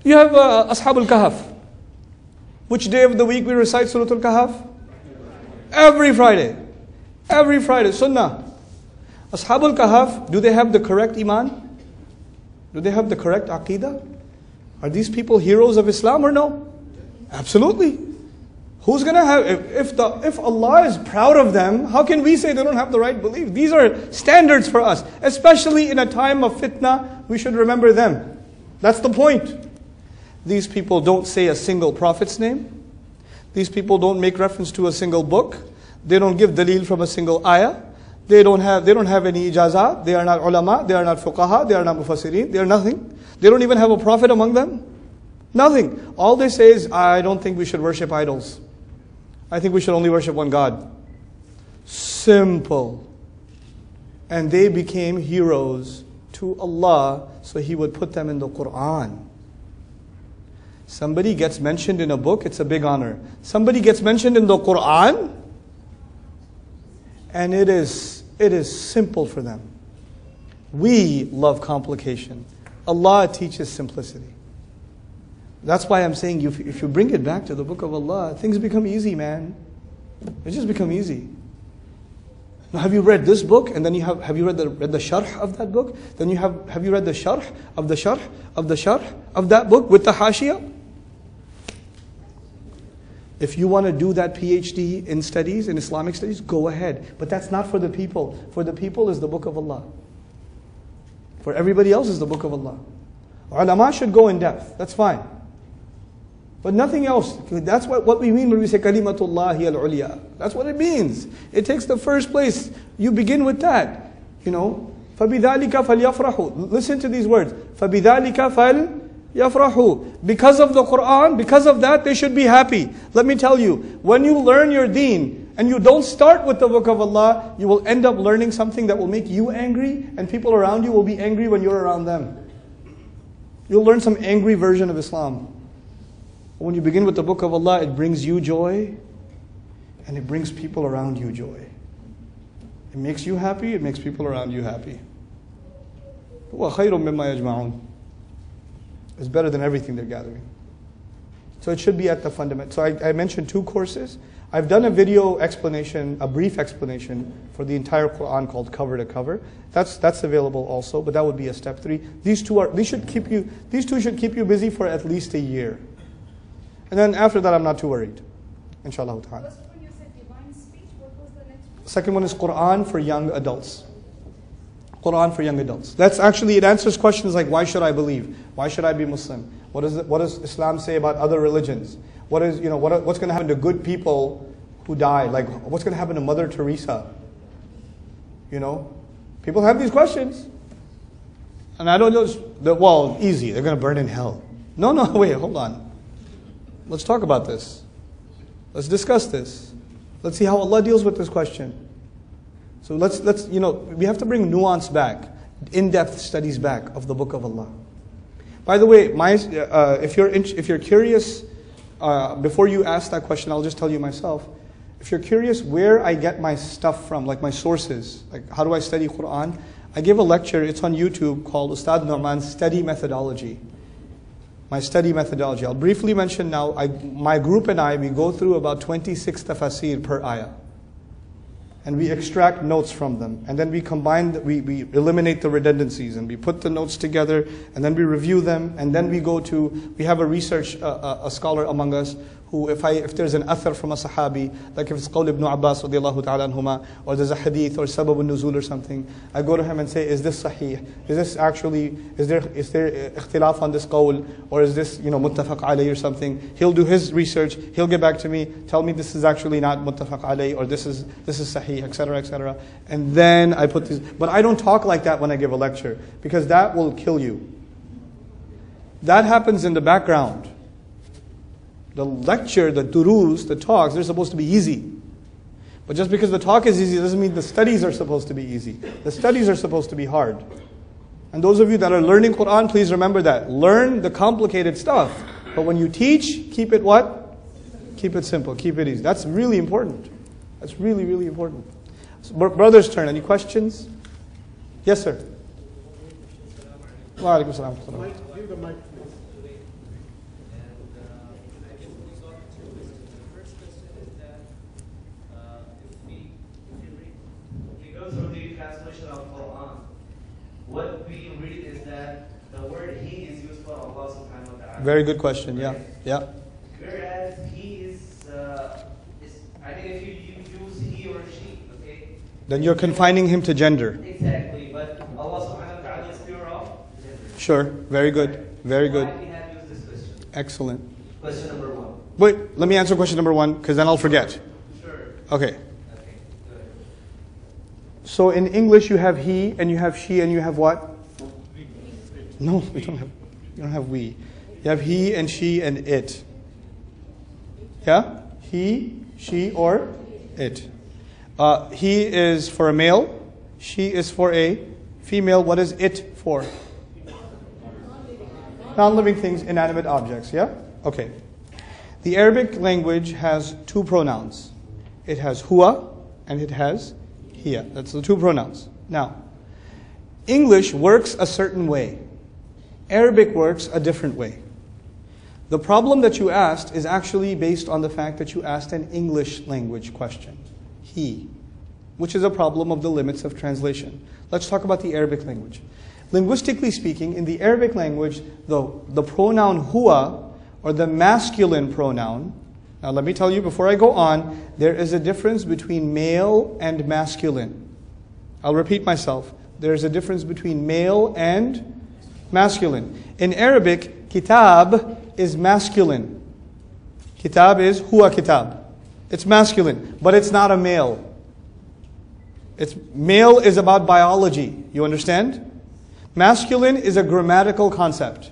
You have Ashab al-Kahf. Which day of the week we recite Surah Al-Kahf? Every Friday. Every Friday. Sunnah. Ashab al-Kahf, do they have the correct Iman? Do they have the correct Aqidah? Are these people heroes of Islam or no? Absolutely. Who's going to have, if Allah is proud of them, how can we say they don't have the right belief? These are standards for us. Especially in a time of fitna, we should remember them. That's the point. These people don't say a single prophet's name. These people don't make reference to a single book. They don't give dalil from a single ayah. They don't have any ijazah. They are not ulama. They are not fuqaha. They are not mufassirin. They are nothing. They don't even have a prophet among them. Nothing. All they say is, I don't think we should worship idols. I think we should only worship one God. Simple. And they became heroes to Allah, so He would put them in the Quran. Somebody gets mentioned in a book, it's a big honor. Somebody gets mentioned in the Quran, and it is simple for them. We love complication. Allah teaches simplicity. That's why I'm saying if you bring it back to the book of Allah, things become easy, man. They just become easy. Now, have you read this book? And then have you read the sharh of that book? Then have you read the sharh of the sharh of the sharh of that book with the hashiyah? If you want to do that PhD in studies, in Islamic studies, go ahead. But that's not for the people. For the people is the book of Allah. For everybody else is the book of Allah. Ulama should go in depth. That's fine. But nothing else. That's what we mean when we say kalimatullahi al-ulya. That's what it means. It takes the first place. You begin with that. فَبِذَلِكَ فَلْيَفْرَحُوا. Listen to these words. فَبِذَلِكَ فَلْيَفْرَحُوا. Because of the Quran, because of that, they should be happy. Let me tell you, when you learn your deen, and you don't start with the book of Allah, you will end up learning something that will make you angry, and people around you will be angry when you're around them. You'll learn some angry version of Islam. When you begin with the book of Allah, it brings you joy, and it brings people around you joy. It makes you happy, it makes people around you happy. وَخَيْرٌ مِمَّا يَجْمَعُونَ. It's better than everything they're gathering. So it should be at the fundament. So I mentioned 2 courses. I've done a video explanation, a brief explanation for the entire Quran called Cover to Cover. That's available also, but that would be a step 3. These two should keep you busy for at least a year. And then after that, I'm not too worried. Inshallah ta'ala. First one you said divine speech. What was the next one? Second one is Quran for young adults. Quran for young adults. That's actually, it answers questions like, why should I believe? Why should I be Muslim? What does Islam say about other religions? What's going to happen to good people who die? Like, what's going to happen to Mother Teresa? People have these questions. And I don't know, easy, they're going to burn in hell. No, wait, hold on. Let's talk about this. Let's discuss this. Let's see how Allah deals with this question. So we have to bring nuance back, in-depth studies back of the Book of Allah. By the way, if you're curious, before you ask that question, I'll just tell you myself. If you're curious where I get my stuff from, like my sources, like how do I study Quran, I give a lecture, it's on YouTube, called Ustad Nouman's Study Methodology. My study methodology. I'll briefly mention now, my group and I, we go through about 26 tafasir per ayah. And we extract notes from them. And then we combine, we eliminate the redundancies, and we put the notes together, and then we review them, and then we have a research, a scholar among us, who if there's an athar from a sahabi, like if it's Qawl ibn Abbas radiallahu ta'ala anhuma, or there's a hadith or sabab al-nuzul or something, I go to him and say, is this sahih? Is there ikhtilaf on this qawl? Or is this, muttafaq alayh or something? He'll do his research, he'll get back to me, tell me this is actually not muttafaq alayh, or this is sahih, etc., etc. And then I put these, but I don't talk like that when I give a lecture, because that will kill you. That happens in the background. The lecture, the durus, the talks, they're supposed to be easy. But just because the talk is easy doesn't mean the studies are supposed to be easy. The studies are supposed to be hard. And those of you that are learning Quran, please remember that. Learn the complicated stuff. But when you teach, keep it what? Keep it simple, keep it easy. That's really important. That's really, really important. So, brother's turn. Any questions? Yes, sir. Wa alaikum salam. Give the mic, please. Through the translation of Quran, what we read is that the word he is used for Allah subhanahu wa ta'ala. Very good question, yeah. Whereas he is if you use he or she, okay? Then you're confining him to gender. Exactly, but Allah subhanahu wa ta'ala is pure of gender. Sure, very good, very good. Why we have used this question? Excellent. Question number 1. Wait, let me answer question number 1, because then I'll forget. Sure. Okay. Okay, good. So in English you have he, and you have she, and you have what? No, we don't have. You don't have we. You have he and she and it. Yeah? He, she, or it. He is for a male. She is for a female. What is it for? Non-living things, inanimate objects. Yeah? Okay. The Arabic language has 2 pronouns. It has huwa and it has hiya. That's the 2 pronouns. Now, English works a certain way. Arabic works a different way. The problem that you asked is actually based on the fact that you asked an English language question. He, which is a problem of the limits of translation. Let's talk about the Arabic language. Linguistically speaking, in the Arabic language, the pronoun huwa, or the masculine pronoun, now let me tell you before I go on, there is a difference between male and masculine. I'll repeat myself. There is a difference between male and masculine. In Arabic, kitab is masculine. Kitab is huwa kitab. It's masculine, but it's not a male. Male is about biology. You understand? Masculine is a grammatical concept.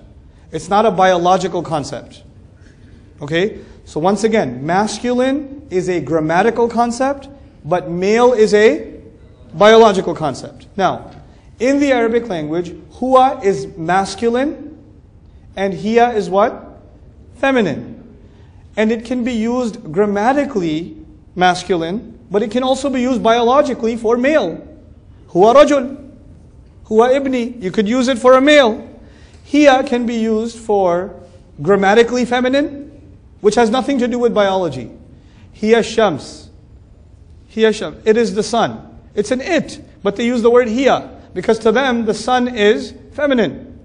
It's not a biological concept. Okay? So once again, masculine is a grammatical concept, but male is a biological concept. Now, in the Arabic language, huwa is masculine and hiya is what? Feminine. And it can be used grammatically masculine, but it can also be used biologically for male. Huwa rajul, huwa ibni. You could use it for a male. Hiya can be used for grammatically feminine, which has nothing to do with biology. Hiya shams. Hiya shams. It is the sun. It's an it, but they use the word hiya because to them the sun is feminine.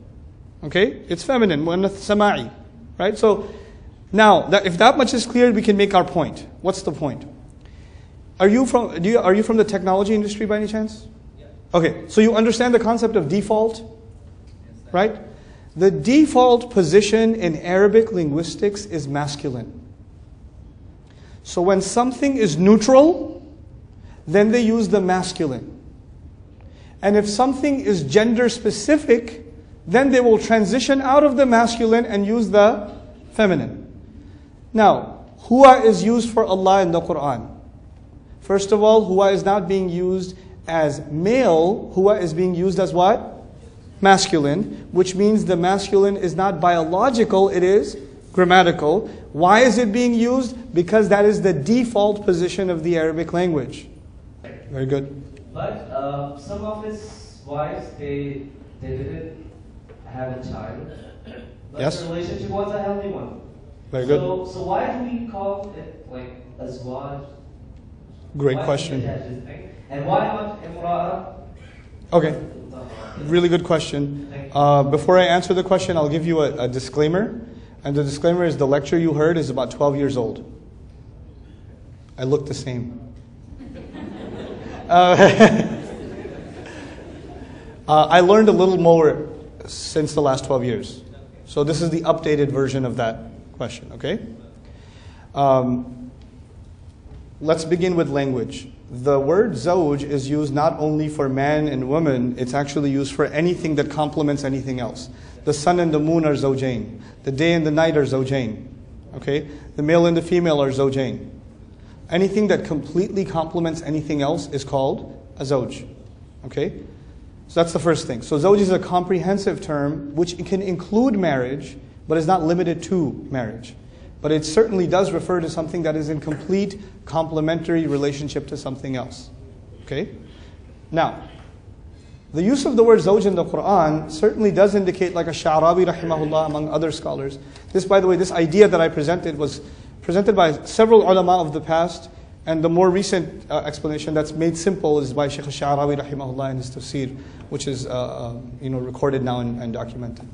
Okay? It's feminine. Muannath sama'i. Right? So now, if that much is clear, we can make our point. What's the point? Are you from the technology industry by any chance? Yeah. Okay, so you understand the concept of default? Right? The default position in Arabic linguistics is masculine. So when something is neutral, then they use the masculine. And if something is gender specific, then they will transition out of the masculine and use the feminine. Now, huwa is used for Allah in the Quran. First of all, huwa is not being used as male, huwa is being used as what? Masculine, which means the masculine is not biological, it is grammatical. Why is it being used? Because that is the default position of the Arabic language. Very good. But some of his wives, they didn't have a child. But Yes. the relationship was a healthy one. Very good. So why do we call it like azwaj? Great Why question. do we attach this thing? And why not imra'a? Okay, really good question. Before I answer the question, I'll give you a disclaimer. And the disclaimer is the lecture you heard is about 12 years old. I look the same. I learned a little more since the last 12 years. So this is the updated version of that question, okay? Let's begin with language. The word zawj is used not only for man and woman, it's actually used for anything that complements anything else. The sun and the moon are zawjain. The day and the night are zawjain. Okay? The male and the female are zawjain. Anything that completely complements anything else is called a zawj. Okay? So that's the first thing. So zawj is a comprehensive term which can include marriage, but is not limited to marriage. But it certainly does refer to something that is in complete complementary relationship to something else. Okay? Now, the use of the word zawj in the Quran certainly does indicate, like a Sha'rabi rahimahullah among other scholars. This, by the way, this idea that I presented was presented by several ulama of the past, and the more recent explanation that's made simple is by Shaykh Sha'rabi rahimahullah in his tafsir, which is recorded now and documented.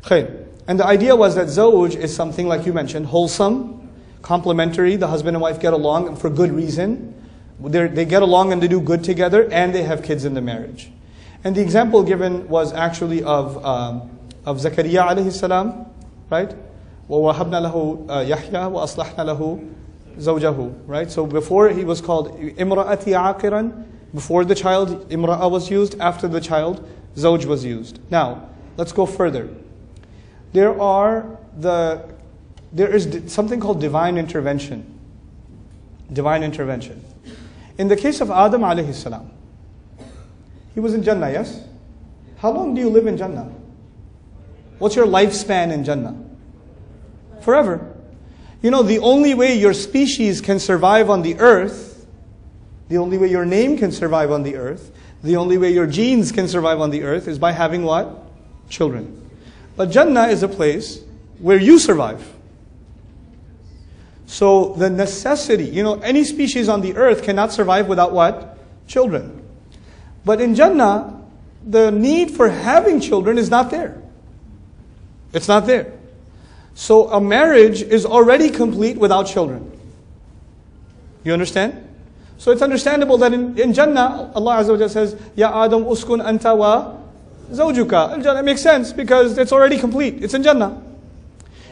Khair. And the idea was that zawj is something, like you mentioned, wholesome, complementary. The husband and wife get along for good reason. They get along and they do good together, and they have kids in the marriage. And the example given was actually of Zakaria alayhi salam, right? وَوَهَبْنَا لَهُ يَحْيَى وَأَصْلَحْنَا لَهُ زَوْجَهُ, right? So before he was called imra'ati aqiran, before the child imra'a was used, after the child zawj was used. Now, let's go further. There is something called divine intervention. Divine intervention. In the case of Adam alayhi salam, he was in Jannah, yes? How long do you live in Jannah? What's your lifespan in Jannah? Forever. You know, the only way your species can survive on the earth, the only way your name can survive on the earth, the only way your genes can survive on the earth is by having what? Children. But Jannah is a place where you survive. So the necessity, any species on the earth cannot survive without what? Children. But in Jannah, the need for having children is not there. It's not there. So a marriage is already complete without children. You understand? So it's understandable that in Jannah, Allah Azza wa Jalla says, Ya Adam uskun anta wa zawjuka. It makes sense because it's already complete. It's in Jannah.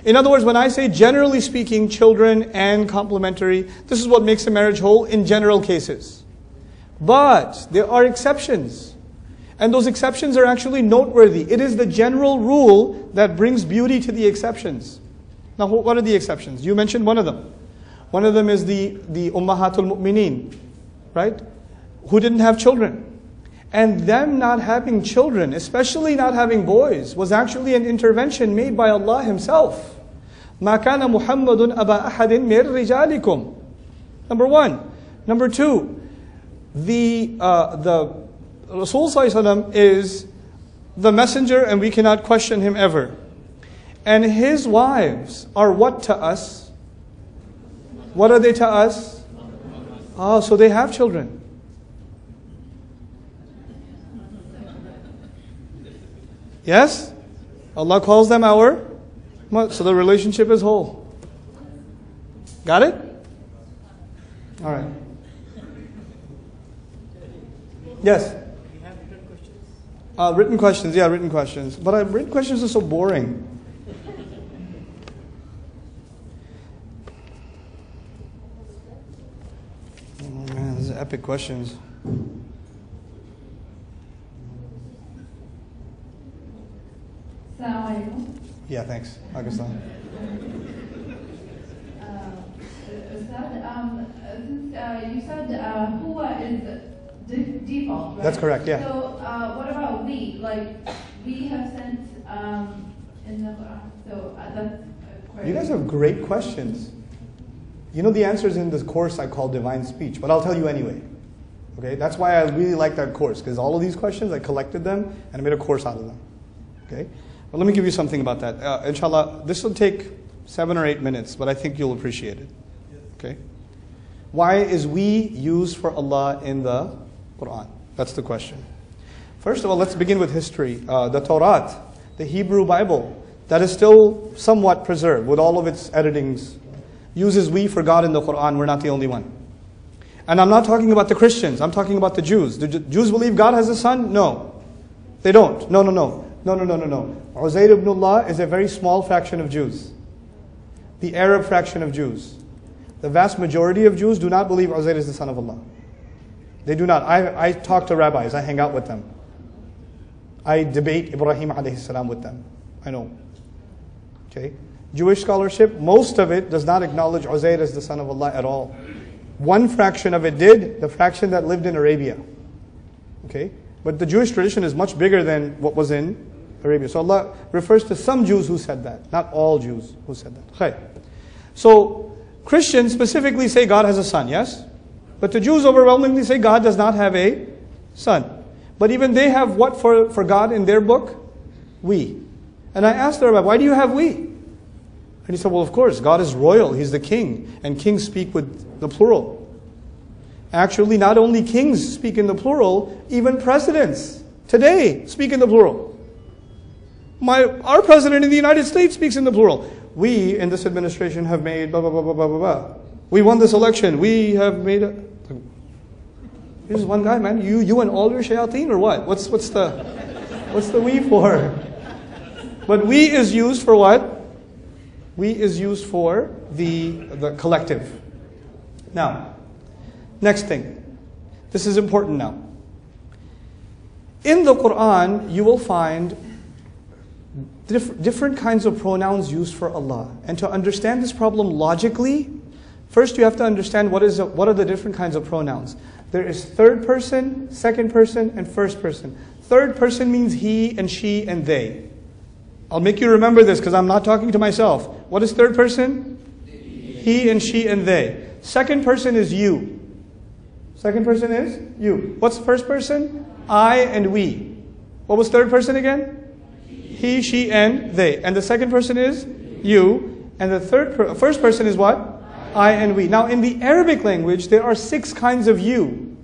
In other words, when I say generally speaking, children and complementary, this is what makes a marriage whole in general cases. But there are exceptions. And those exceptions are actually noteworthy. It is the general rule that brings beauty to the exceptions. Now, what are the exceptions? You mentioned one of them. One of them is the Ummahatul Mu'mineen, right? Who didn't have children. And them not having children, especially not having boys, was actually an intervention made by Allah Himself. مَا كَانَ مُحَمَّدٌ أَبَا أَحَدٍ مِّن رِجَالِكُمْ. Number one. Number two, the Rasul ﷺ is the messenger and we cannot question him ever. And his wives are what to us? What are they to us? Oh, so they have children. Yes? Allah calls them our, so the relationship is whole. Got it? All right. Yes? We have written questions. Written questions, yeah, written questions. But written questions are so boring. Oh man, these are epic questions. Assalamu alaikum. Yeah, thanks. Pakistan. Ustad, since you said huwa is default, right? That's correct, yeah. So what about we? Like we have sent in the Quran. So that's You guys have great questions. You know the answers in this course I call Divine Speech, but I'll tell you anyway. Okay, that's why I really like that course, because all of these questions, I collected them and I made a course out of them. Okay, well, let me give you something about that. Inshallah, this will take 7 or 8 minutes, but I think you'll appreciate it. Okay, why is we used for Allah in the Quran? That's the question. First of all, let's begin with history. The Torah, the Hebrew Bible, that is still somewhat preserved with all of its editings, uses we for God in the Quran. We're not the only one. And I'm not talking about the Christians. I'm talking about the Jews. The Jews believe God has a son? No. They don't. No. Uzair ibn Allah is a very small fraction of Jews. The Arab fraction of Jews. The vast majority of Jews do not believe Uzair is the son of Allah. They do not. I talk to rabbis. I hang out with them. I debate Ibrahim alayhi salam with them. I know. Okay. Jewish scholarship, most of it does not acknowledge Uzair as the son of Allah at all. One fraction of it did, the fraction that lived in Arabia. Okay? But the Jewish tradition is much bigger than what was in Arabia. So Allah refers to some Jews who said that, not all Jews who said that. Okay. So Christians specifically say God has a son, yes? But the Jews overwhelmingly say God does not have a son. But even they have what for God in their book? We. And I asked the rabbi, why do you have we? And he said, well, of course, God is royal. He's the king. And kings speak with the plural. Actually, not only kings speak in the plural, even presidents today speak in the plural. Our president in the United States speaks in the plural. We in this administration have made blah, blah, blah, blah, blah, blah, blah. We won this election. We have made a... Here's one guy, man. You and all your shayateen or what? What's the we for? But we is used for what? We is used for the collective. Now, next thing. This is important now. In the Quran, you will find different kinds of pronouns used for Allah. And to understand this problem logically, first you have to understand what are the different kinds of pronouns. There is third person, second person, and first person. Third person means he and she and they. I'll make you remember this because I'm not talking to myself. What is third person? He and she and they. Second person is you. Second person is you. What's first person? I and we. What was third person again? He, she, and they. And the second person is you. And the first person is what? I and we. Now in the Arabic language, there are 6 kinds of you.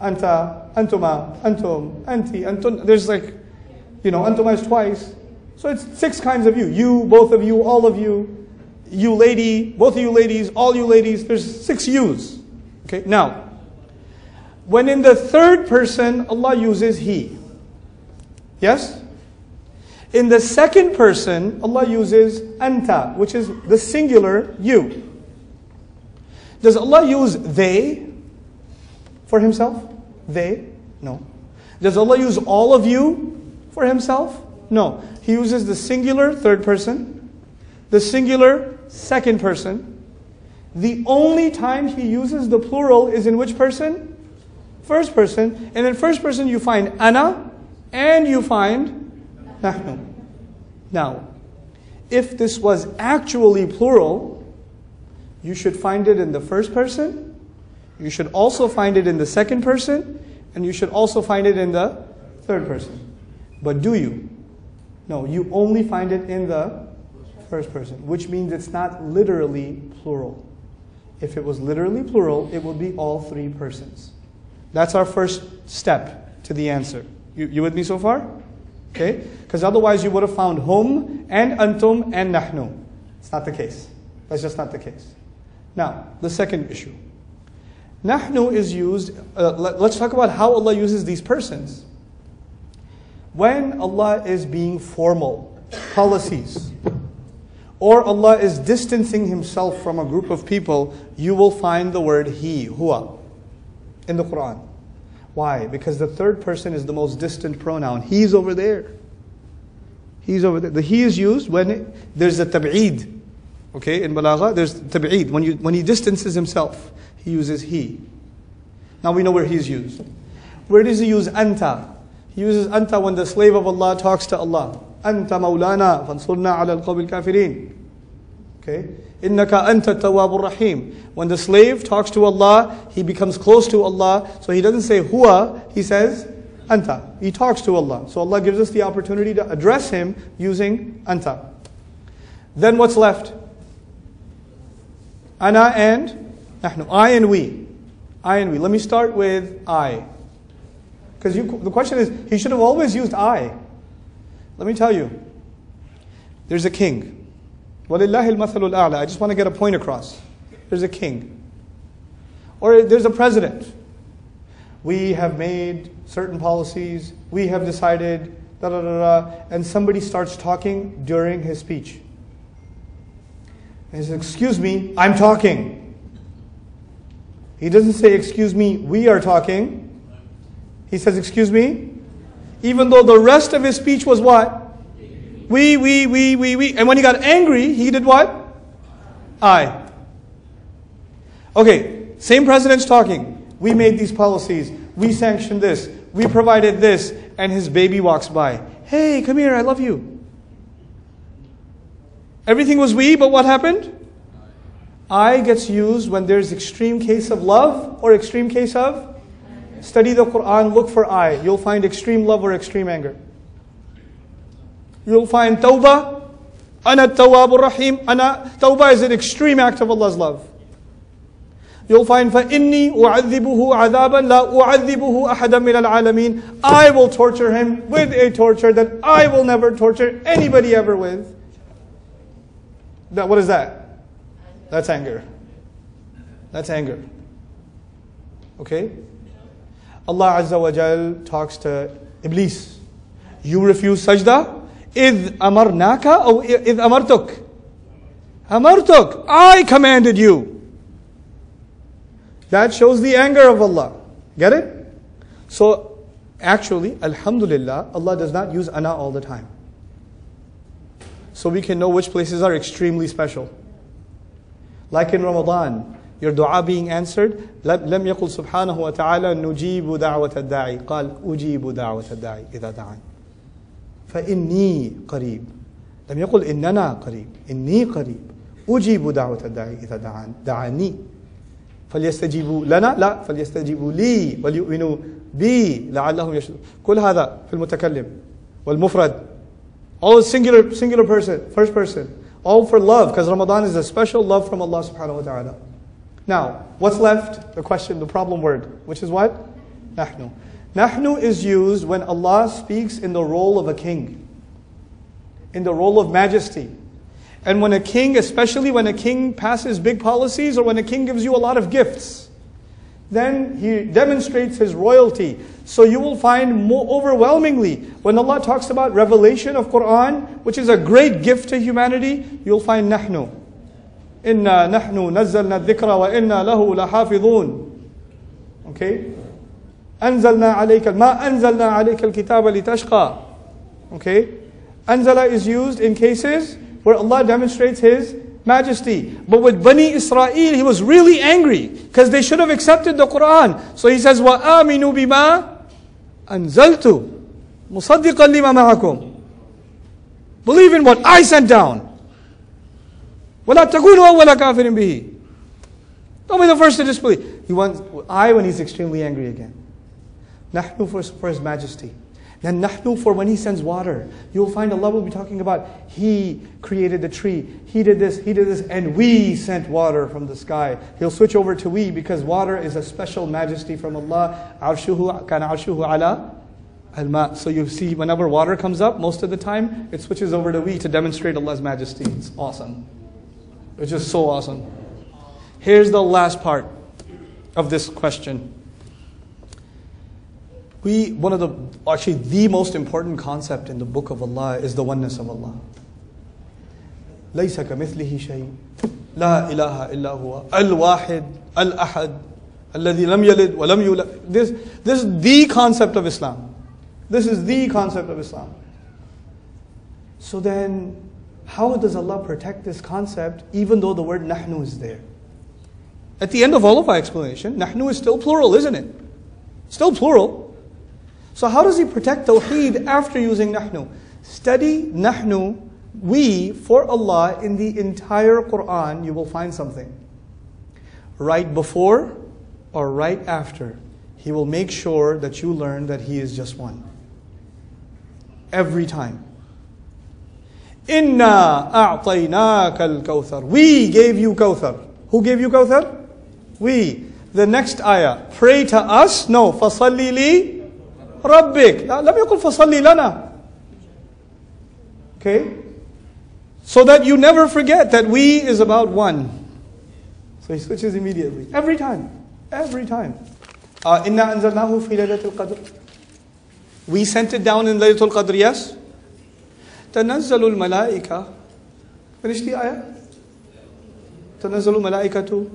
Anta, antuma, antum, anti, antun. There's antuma is twice. So it's 6 kinds of you. You, both of you, all of you. You lady, both of you ladies, all you ladies. There's 6 yous. Okay, now, when in the third person, Allah uses he. Yes? In the second person, Allah uses anta, which is the singular you. Does Allah use they for Himself? They? No. Does Allah use all of you for Himself? No. He uses the singular third person, the singular second person, The only time he uses the plural is in which person? First person. And in first person you find ana and you find nahnu. Now, if this was actually plural, you should find it in the first person, you should also find it in the second person, and you should also find it in the third person. But do you? No, you only find it in the first person, which means it's not literally plural. If it was literally plural, it would be all three persons. That's our first step to the answer. You with me so far? Okay? Because otherwise you would have found hum and antum and nahnu. It's not the case. That's just not the case. Now, the second issue. Nahnu is used, let's talk about how Allah uses these persons. When Allah is being formal, policies, or Allah is distancing Himself from a group of people, you will find the word He, huwa, in the Quran. Why? Because the third person is the most distant pronoun. He's over there. He's over there. The He is used when there's a tab'id. Okay, in balagha, there's tab'id. When he distances himself, he uses He. Now we know where He's used. Where does He use anta? He uses anta when the slave of Allah talks to Allah. Anta maulana fansurna ala al-qawmi al-kafirin. Okay? Innaka anta tawwabur rahim. When the slave talks to Allah, he becomes close to Allah. So he doesn't say huwa, he says anta. He talks to Allah. So Allah gives us the opportunity to address Him using anta. Then what's left? Ana and nahnu. I and we. I and we. Let me start with I. Because the question is, he should have always used I. Let me tell you. There's a king. وَلِلَّهِ الْمَثَلُ الْأَعْلَى. I just want to get a point across. There's a king. Or there's a president. We have made certain policies. We have decided, and somebody starts talking during his speech. And he says, excuse me, I'm talking. He doesn't say, excuse me, we are talking. He says, excuse me. Even though the rest of his speech was what? We. And when he got angry, he did what? I. Okay, same president's talking. We made these policies. We sanctioned this. We provided this. And his baby walks by. Hey, come here, I love you. Everything was we, but what happened? I gets used when there's extreme case of love or extreme case of? Study the Quran, look for I. You'll find extreme love or extreme anger. You'll find tawbah. Ana tawwabur rahim. Tawbah is an extreme act of Allah's love. You'll find فَإِنِّي أُعَذِّبُهُ عَذَابًا لَا أُعَذِّبُهُ أَحَدًا مِنَ الْعَالَمِينَ. I will torture him with a torture that I will never torture anybody ever with. What is that? That's anger. That's anger. Okay? Allah Azza wa Jal talks to Iblis. You refuse sajda? إِذْ أَمَرْنَاكَ or إِذْ أَمَرْتُكَ? أَمَرْتُكَ. I commanded you. That shows the anger of Allah. Get it? So, actually, alhamdulillah, Allah does not use ana all the time. So we can know which places are extremely special. Like in Ramadan, your dua being answered, لم يقل سبحانه وتعالى نجيب دعوة الداعي قال أجيب دعوة الداعي إذا دعان فإني قريب لم يقل إننا قريب إني قريب أجيب دعوة الداعي إذا دعاني فليستجيبوا لنا لا فليستجيبوا لي وليؤمنوا بي لعلهم يشهدون. كل هذا في المتكلم والمفرد. All is singular person, first person. All for love, because Ramadan is a special love from Allah subhanahu wa ta'ala. Now, what's left? The question, the problem word, which is what? Nahnu. Nahnu is used when Allah speaks in the role of a king, in the role of majesty. And when a king, especially when a king passes big policies or when a king gives you a lot of gifts, then he demonstrates his royalty. So you will find more overwhelmingly, when Allah talks about revelation of Quran, which is a great gift to humanity, you'll find nahnu. Inna nahnu nazzalna dhikra wa inna lahu lahafidhun. Okay? Anzalna alayka, ma anzalna alayka al-kitaba litashqa. Okay? Anzala is used in cases where Allah demonstrates His majesty. But with Bani Israel, he was really angry because they should have accepted the Quran. So he says, وَآمِنُوا بِمَا أَنزَلْتُ مُصَدِّقًا لِمَا مَعَكُمْ. Believe in what I sent down. وَلَا تَكُونُوا أَوَّلَ كَافِرٍ بِهِ. Don't be the first to disbelieve. He wants I when he's extremely angry again. Nahnu for his majesty. Then nahnu for when he sends water. You'll find Allah will be talking about He created the tree. He did this, and we sent water from the sky. He'll switch over to we because water is a special majesty from Allah. Arshuhu kana arshuhu ala al-ma. So you see whenever water comes up, most of the time, it switches over to we to demonstrate Allah's majesty. It's awesome. It's just so awesome. Here's the last part of this question. The most important concept in the book of Allah is the oneness of Allah. لَيْسَ كَمِثْلِهِ شَيْءٍ لَا إِلَهَ إِلَّا هُوَ الْوَاحِدُ الْأَحَدُ الَّذِي لَمْ يَلِدْ وَلَمْ يُولَدْ. This is the concept of Islam. This is the concept of Islam. So then, how does Allah protect this concept even though the word nahnu is there? At the end of all of our explanation, nahnu is still plural, isn't it? Still plural. So how does He protect Tawheed after using nahnu? Study nahnu, we, for Allah in the entire Quran, you will find something. Right before or right after, He will make sure that you learn that He is just one. Every time. Inna a'tainaka al-kawthar. We gave you Kawthar. Who gave you Kawthar? We. The next ayah. Pray to us? No. فَصَلِّ لِي رَبِّكَ. لم يقل فَصَلِّ لَنَا. Okay? So that you never forget that we is about one. So he switches immediately. Every time. Every time. إِنَّا أَنزَلْنَاهُ فِي لَيْلَةِ الْقَدْرِ. We sent it down in Laylatul Qadr, yes? تَنَزَّلُ الْمَلَائِكَةُ. Finish the ayah? تَنَزَّلُ الْمَلَائِكَةُ.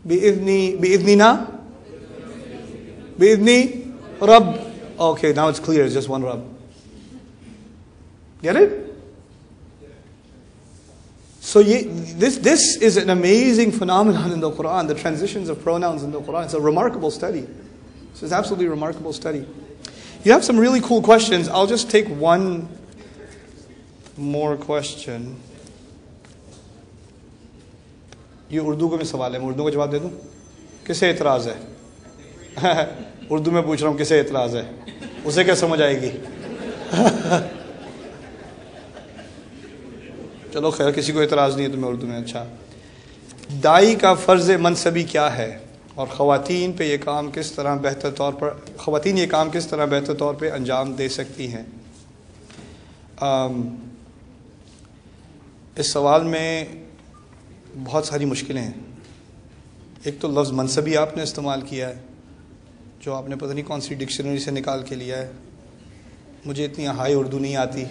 بِإِذْنِنَا. بِإِذْنِ رَبِّ. Okay, now it's clear, it's just one Rabb. Get it? So this is an amazing phenomenon in the Quran, the transitions of pronouns in the Quran. It's a remarkable study. This is absolutely a remarkable study. You have some really cool questions. I'll just take one more question. ये उर्दू का मैं सवाल है, मैं उर्दू का जवाब दे दूं? किसे एतराज़ है? उर्दू में पूछ रहा हूँ किसे एतराज़ है? उसे क्या समझ आएगी? चलो खैर, किसी को एतराज़ नहीं है तो मैं उर्दू में। अच्छा, दाई का फ़र्ज़ मनसबी क्या है और ख़वातीन पे ये काम किस तरह बेहतर तौर पर अंजाम दे सकती हैं? इस सवाल में बहुत सारी मुश्किलें हैं। एक तो लफ्ज़ मनसबी आपने इस्तेमाल किया है, जो आपने पता नहीं कौन सी डिक्शनरी से निकाल के लिया है। मुझे इतनी हाई उर्दू नहीं आती।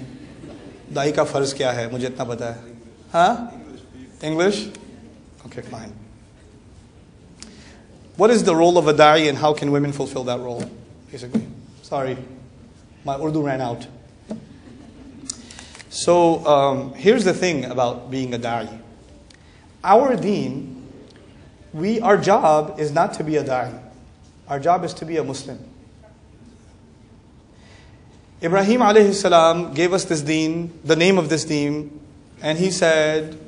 दाई का फ़र्ज़ क्या है मुझे इतना पता है। हाँ, English? Okay, fine. What is the role of a da'i and how can women fulfill that role? Basically. Sorry, my Urdu ran out. So here's the thing about being a da'i. Our deen, our job is not to be a da'i. Our job is to be a Muslim. Ibrahim alayhi salam gave us this deen, the name of this deen, and he said,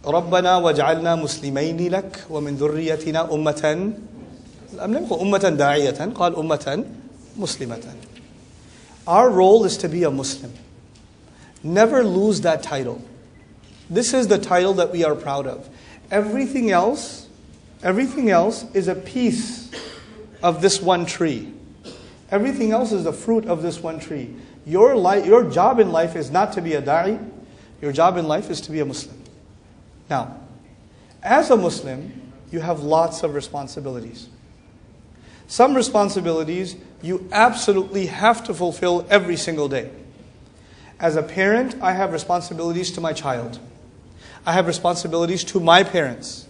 رَبَّنَا وَجْعَلْنَا مُسْلِمَيْنِ لَكَ وَمِنْ ذُرِّيَّتِنَا أُمَّةً دَاعِيَةً قال أُمَّةً مُسْلِمَةً. Our role is to be a Muslim. Never lose that title. This is the title that we are proud of. Everything else is a piece of this one tree. Everything else is the fruit of this one tree. Your job in life is not to be a da'i. Your job in life is to be a Muslim. Now, as a Muslim, you have lots of responsibilities. Some responsibilities you absolutely have to fulfill every single day. As a parent, I have responsibilities to my child. I have responsibilities to my parents.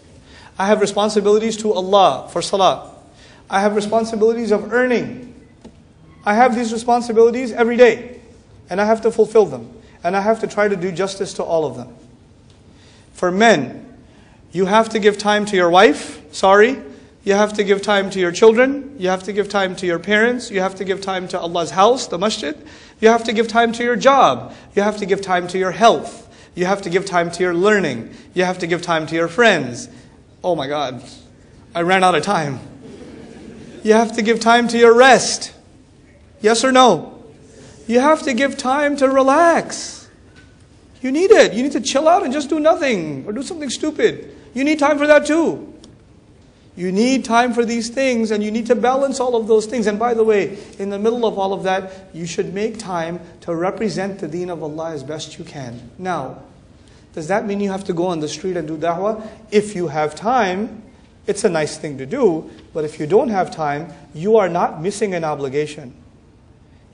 I have responsibilities to Allah for salah. I have responsibilities of earning. I have these responsibilities every day, and I have to fulfill them. and I have to try to do justice to all of them. For men, you have to give time to your wife, you have to give time to your children, you have to give time to your parents, you have to give time to Allah's house, the masjid, you have to give time to your job, you have to give time to your health, you have to give time to your learning, you have to give time to your friends. Oh my God, I ran out of time. You have to give time to your rest. Yes or no? You have to give time to relax. You need it. You need to chill out and just do nothing or do something stupid. You need time for that too. You need time for these things, and you need to balance all of those things. And by the way, in the middle of all of that, you should make time to represent the deen of Allah as best you can. Now, does that mean you have to go on the street and do da'wah? If you have time, it's a nice thing to do. But if you don't have time, you are not missing an obligation.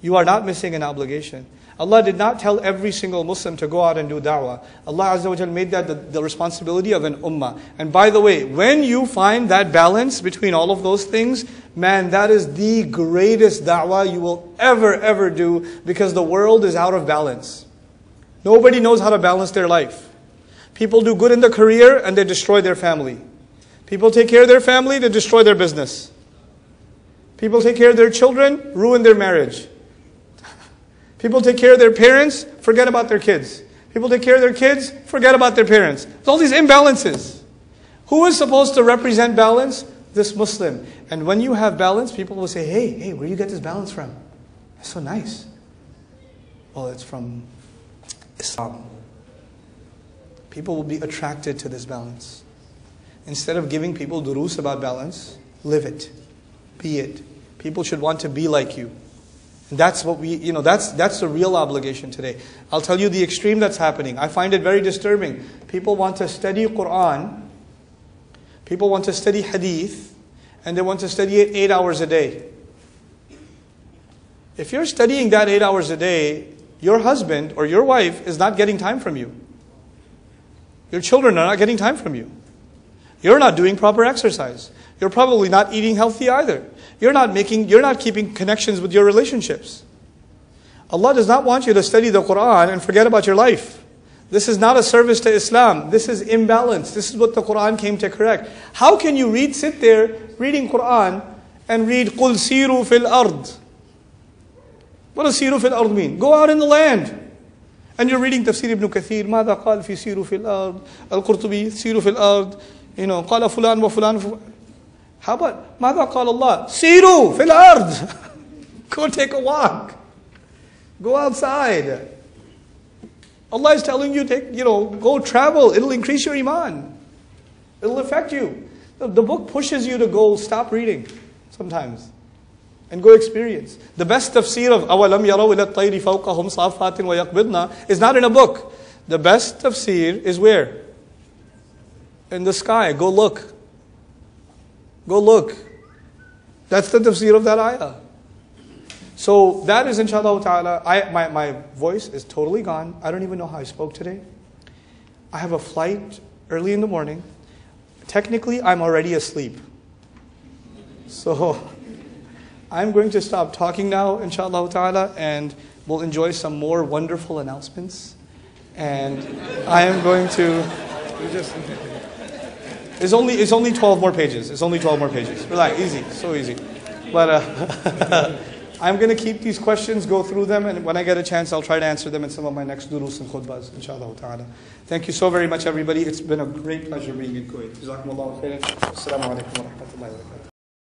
You are not missing an obligation. Allah did not tell every single Muslim to go out and do da'wah. Allah Azza wa Jal made that the responsibility of an ummah. And by the way, when you find that balance between all of those things, man, that is the greatest da'wah you will ever do, because the world is out of balance. Nobody knows how to balance their life. People do good in their career and they destroy their family. People take care of their family, they destroy their business. People take care of their children, ruin their marriage. People take care of their parents, forget about their kids. People take care of their kids, forget about their parents. There's all these imbalances. Who is supposed to represent balance? This Muslim. And when you have balance, people will say, hey, where do you get this balance from? That's so nice. Well, it's from Islam. People will be attracted to this balance. Instead of giving people durus about balance, live it. Be it. People should want to be like you. That's what that's the real obligation today. I'll tell you the extreme that's happening. I find it very disturbing. People want to study Quran, people want to study Hadith, and they want to study it 8 hours a day. If you're studying that 8 hours a day, your husband or your wife is not getting time from you. Your children are not getting time from you. You're not doing proper exercise. You're probably not eating healthy either. You're not keeping connections with your relationships. Allah does not want you to study the Quran and forget about your life. This is not a service to Islam. This is imbalance. This is what the Quran came to correct. How can you sit there reading Quran and read قُلْ سِيرُوا فِي الْأَرْضِ? What does سِيرُوا فِي الْأَرْضِ mean? Go out in the land. And you're reading Tafsir Ibn Kathir, ماذا قال في سيروا في الأرض, Al-Qurtubi, سيروا في الأرض, قال فلان وفلان. How about ماذا قال الله? سيروا في الأرض. Go take a walk. Go outside. Allah is telling you, go travel. It'll increase your iman. It'll affect you. The book pushes you to go stop reading sometimes and go experience. The best tafsir of أَوَلَمْ يَرَوْا إِلَى الطَّيْرِ فَوْقَهُمْ صَافَّاتٍ وَيَقْبِضْنَا is not in a book. The best tafsir is where? In the sky. Go look. Go look. That's the tafsir of that ayah. So that is inshallah ta'ala. My voice is totally gone. I don't even know how I spoke today. I have a flight early in the morning. Technically, I'm already asleep. So I'm going to stop talking now, inshallah ta'ala, and we'll enjoy some more wonderful announcements. And I am going to... It's only 12 more pages. It's only 12 more pages. Relax, easy, so easy. But I'm going to keep these questions, go through them, and when I get a chance, I'll try to answer them in some of my next durus and khutbahs, inshallah ta'ala. Thank you so very much, everybody. It's been a great pleasure being in Kuwait. Jazakumullahu khairan. Assalamu alaikum wa rahmatullahi wa barakatuh.